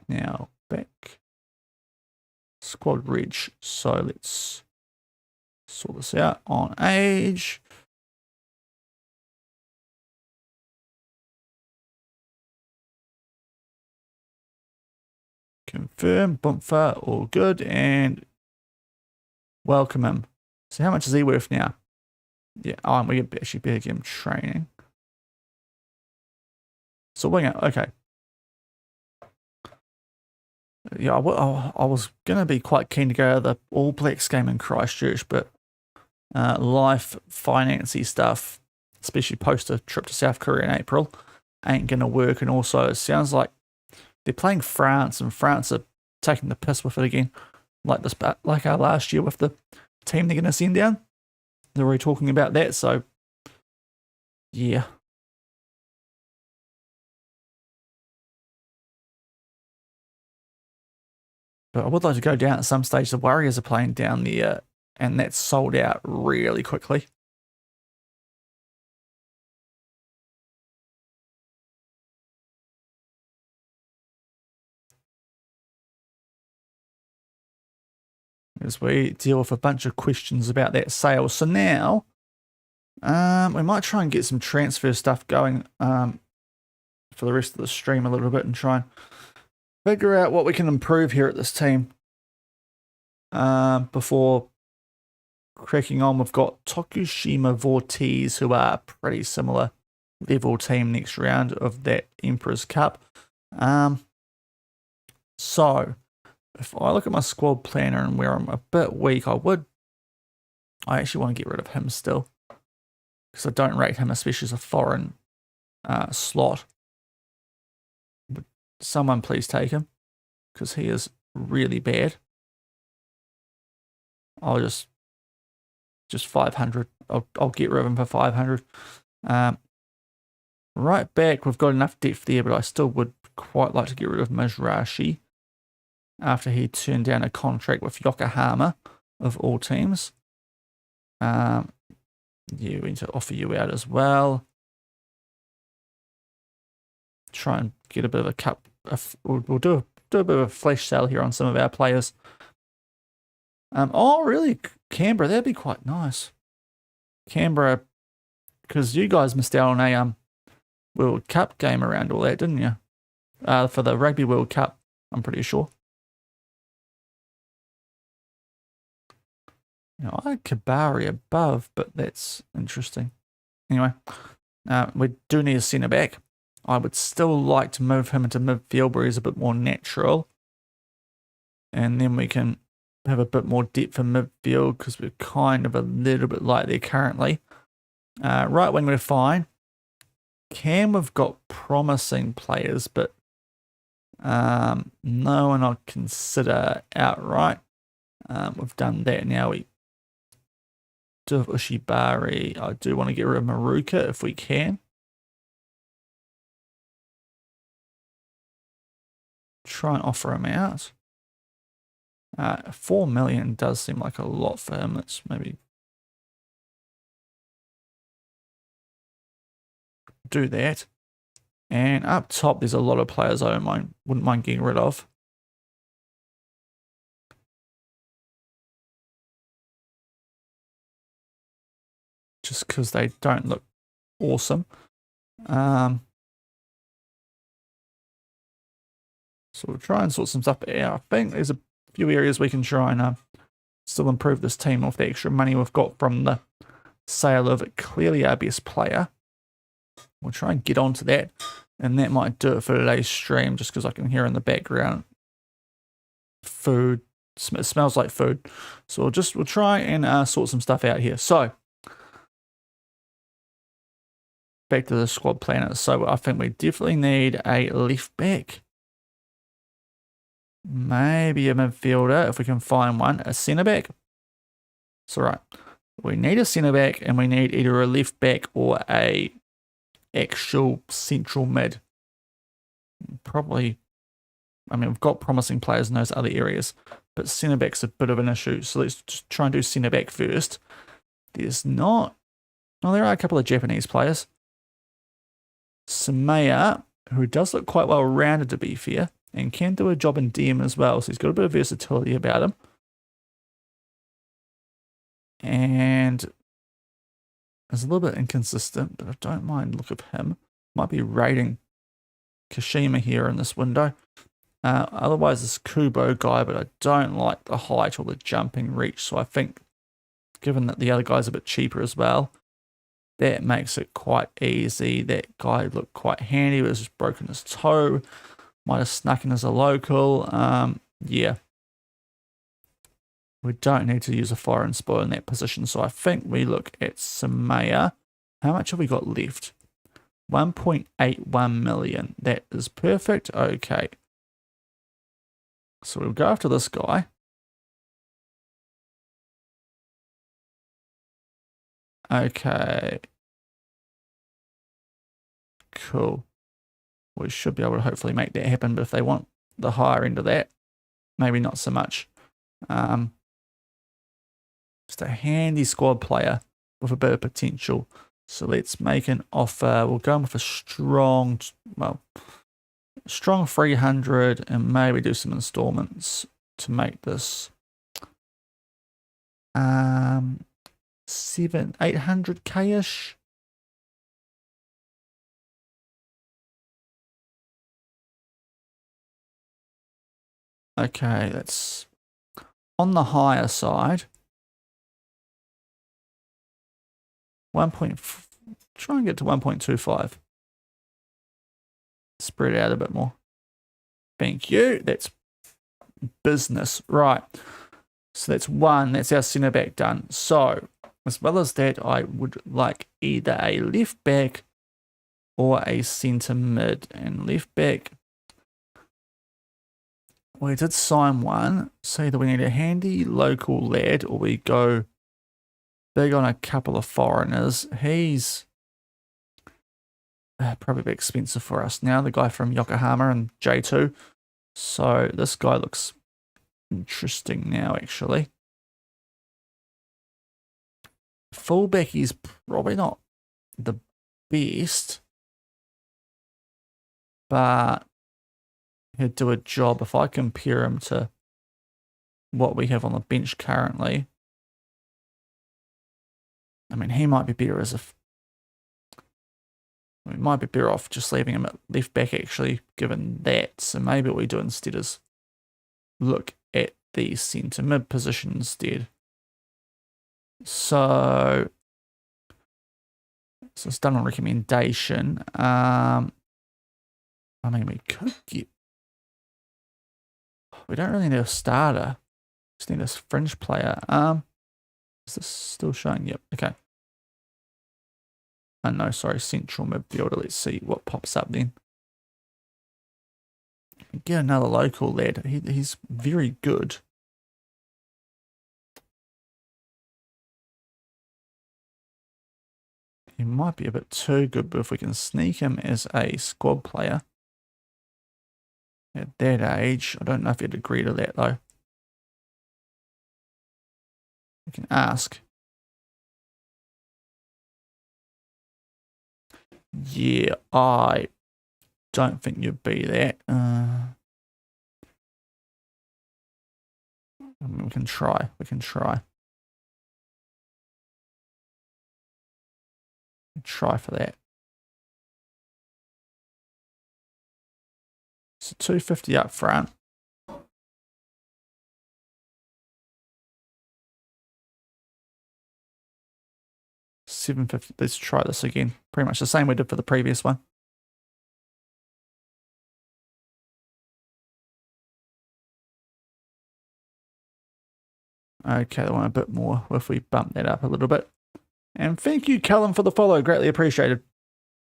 Now back squad reg. So let's sort this out on age. Confirm, Bumfa, all good, and welcome him. So how much is he worth now? Yeah, we actually better give him training. So winger, okay. Yeah, I was going to be quite keen to go to the All Blacks game in Christchurch, but life, financy stuff, especially post a trip to South Korea in April, ain't going to work. And also, it sounds like they're playing France, and France are taking the piss with it again, like our last year with the team they're going to send down. They're already talking about that, so yeah. But I would like to go down at some stage. The Warriors are playing down there, and that's sold out really quickly. as we deal with a bunch of questions about that sale. So now we might try and get some transfer stuff going for the rest of the stream a little bit and try and figure out what we can improve here at this team before cracking on. We've got Tokushima Vortex, who are pretty similar level team next round of that Emperor's Cup. So if I look at my squad planner and where I'm a bit weak, I actually want to get rid of him still, because I don't rate him, especially as a foreign slot. But someone please take him, because he is really bad. I'll just 500. I'll get rid of him for 500. Right back, we've got enough depth there, but I still would quite like to get rid of Mizrashi after he turned down a contract with Yokohama, of all teams. Yeah, we need to offer you out as well. Try and get a bit of a cup. We'll do a bit of a flash sale here on some of our players. Oh, really? Canberra, that'd be quite nice. Canberra, because you guys missed out on a World Cup game around all that, didn't you? For the Rugby World Cup, I'm pretty sure. You know, I had Kabari above, but that's interesting. Anyway, we do need a centre back. I would still like to move him into midfield where he's a bit more natural. And then we can have a bit more depth in midfield, because we're kind of a little bit light there currently. Right wing, we're fine. Cam, we've got promising players, but no one I'd consider outright. We've done that now. We do have Ushibari. I do want to get rid of Maruka if we can. Try and offer him out. 4 million does seem like a lot for him. Let's maybe do that. And up top, there's a lot of players I wouldn't mind getting rid of. Just because they don't look awesome. So we'll try and sort some stuff out. I think there's a few areas we can try and still improve this team with the extra money we've got from the sale of clearly our best player. We'll try and get onto that, and that might do it for today's stream, just because I can hear in the background food. It smells like food. So we'll try and sort some stuff out here. So back to the squad planner. So I think we definitely need a left back. Maybe a midfielder if we can find one. A centre back. It's all right. We need a centre back, and we need either a left back or a actual central mid. Probably, I mean, we've got promising players in those other areas, but centre back's a bit of an issue. So let's just try and do centre back first. There's not, well, there are a couple of Japanese players. Samaya, who does look quite well rounded to be fair, and can do a job in DM as well. So he's got a bit of versatility about him. And is a little bit inconsistent, but I don't mind the look of him. Might be rating Kashima here in this window. Otherwise, this Kubo guy, but I don't like the height or the jumping reach. So I think, given that the other guy's a bit cheaper as well, that makes it quite easy. That guy looked quite handy, but has just broken his toe. Might have snuck in as a local. Yeah. We don't need to use a foreign spoil in that position. So I think we look at Samaya. How much have we got left? 1.81 million. That is perfect. Okay. So we'll go after this guy. Okay. Cool. We should be able to hopefully make that happen, but if they want the higher end of that, maybe not so much. Just a handy squad player with a bit of potential. So let's make an offer. We'll go in with a strong 300 and maybe do some installments to make this 800k-ish. Okay, that's on the higher side. Try and get to 1.25. Spread out a bit more. Thank you. That's business. Right. So that's one. That's our centre back done. So as well as that, I would like either a left back or a centre mid. And left back, we did sign one. So either we need a handy local lad or we go big on a couple of foreigners. He's probably a bit expensive for us now, the guy from Yokohama and J2. So this guy looks interesting now, actually. Fullback is probably not the best, but he'd do a job if I compare him to what we have on the bench currently. I mean, he might be better as a... We might be better off just leaving him at left back, actually, given that. So maybe what we do instead is look at the centre mid position instead. So it's done on recommendation. I mean, we could get... We don't really need a starter. Just need a fringe player. Is this still showing? Yep. Okay. Oh, no, sorry. Central midfielder. Let's see what pops up then. Get another local lad. He's very good. He might be a bit too good, but if we can sneak him as a squad player at that age, I don't know if he'd agree to that though. We can ask. Yeah, I don't think you'd be that. I mean, we can try. We can try. Try for that. So 250 up front. $750. Let's try this again. Pretty much the same we did for the previous one. Okay, I want a bit more if we bump that up a little bit. And thank you, Callum, for the follow. Greatly appreciated.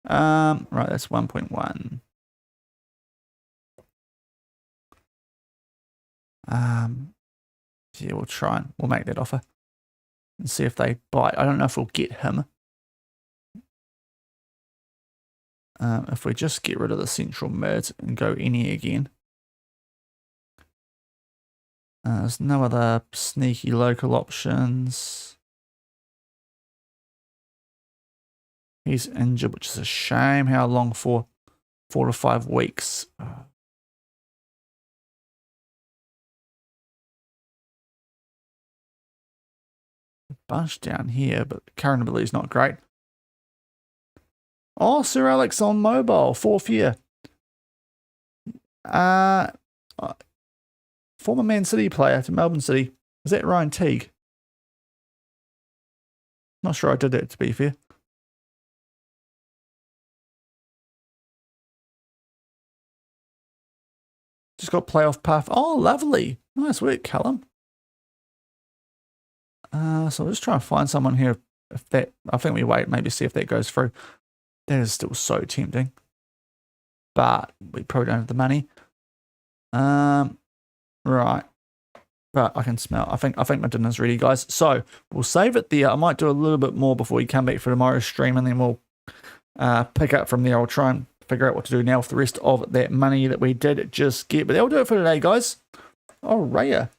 Right, that's 1.1. Yeah, we'll try and we'll make that offer and see if they bite. I don't know if we'll get him. If we just get rid of the central mid and go any again. There's no other sneaky local options. He's injured, which is a shame. How long for? 4 to 5 weeks. Bunch down here, but current ability is not great. Oh, Sir Alex on mobile, 4th year. Former Man City player to Melbourne City. Is that Ryan Teague? Not sure I did that, to be fair. Just got playoff path. Oh, lovely. Nice work, Callum. So I'll just try and find someone here. If that, I think we wait, maybe see if that goes through. That is still so tempting, but we probably don't have the money. Right, but I can smell. I think my dinner's ready, guys. So we'll save it there. I might do a little bit more before we come back for tomorrow's stream, and then we'll pick up from there. I'll try and figure out what to do now with the rest of that money that we did just get. But that'll do it for today, guys. Oh, Raya.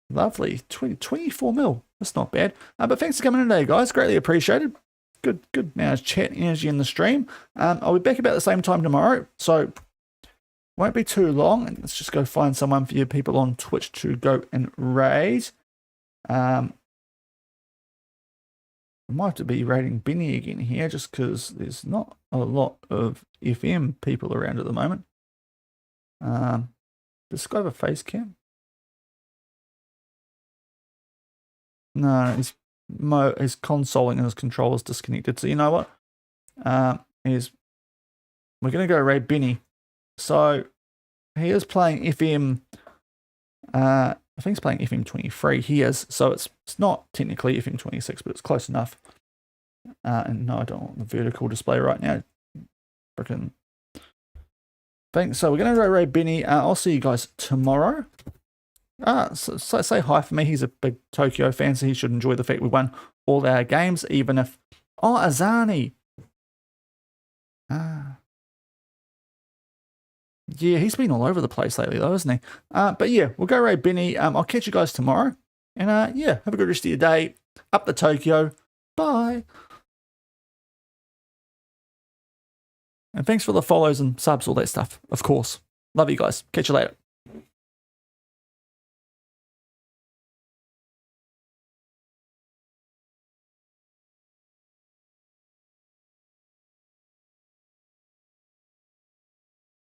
Lovely. 24 mil. That's not bad. But thanks for coming in today, guys. Greatly appreciated. Good amount of chat energy in the stream. I'll be back about the same time tomorrow, so won't be too long. And let's just go find someone for you people on Twitch to go and raid. might have to be rating Benny again here, just because there's not a lot of FM people around at the moment. Does this guy have a Facecam? No, his consoling and his controller's disconnected. So you know what? We're going to go raid Benny. So he is playing FM. I think he's playing FM23. He is. So it's not technically FM26, but it's close enough. And no, I don't want the vertical display right now. Freaking thing. So we're going to go raid Benny. I'll see you guys tomorrow. So say hi for me. He's a big Tokyo fan, so he should enjoy the fact we won all our games, even if... Oh, Azani! Yeah, he's been all over the place lately, though, isn't he? But yeah, we'll go raid Benny. I'll catch you guys tomorrow. And yeah, have a good rest of your day. Up the Tokyo. Bye! And thanks for the follows and subs, all that stuff, of course. Love you guys. Catch you later.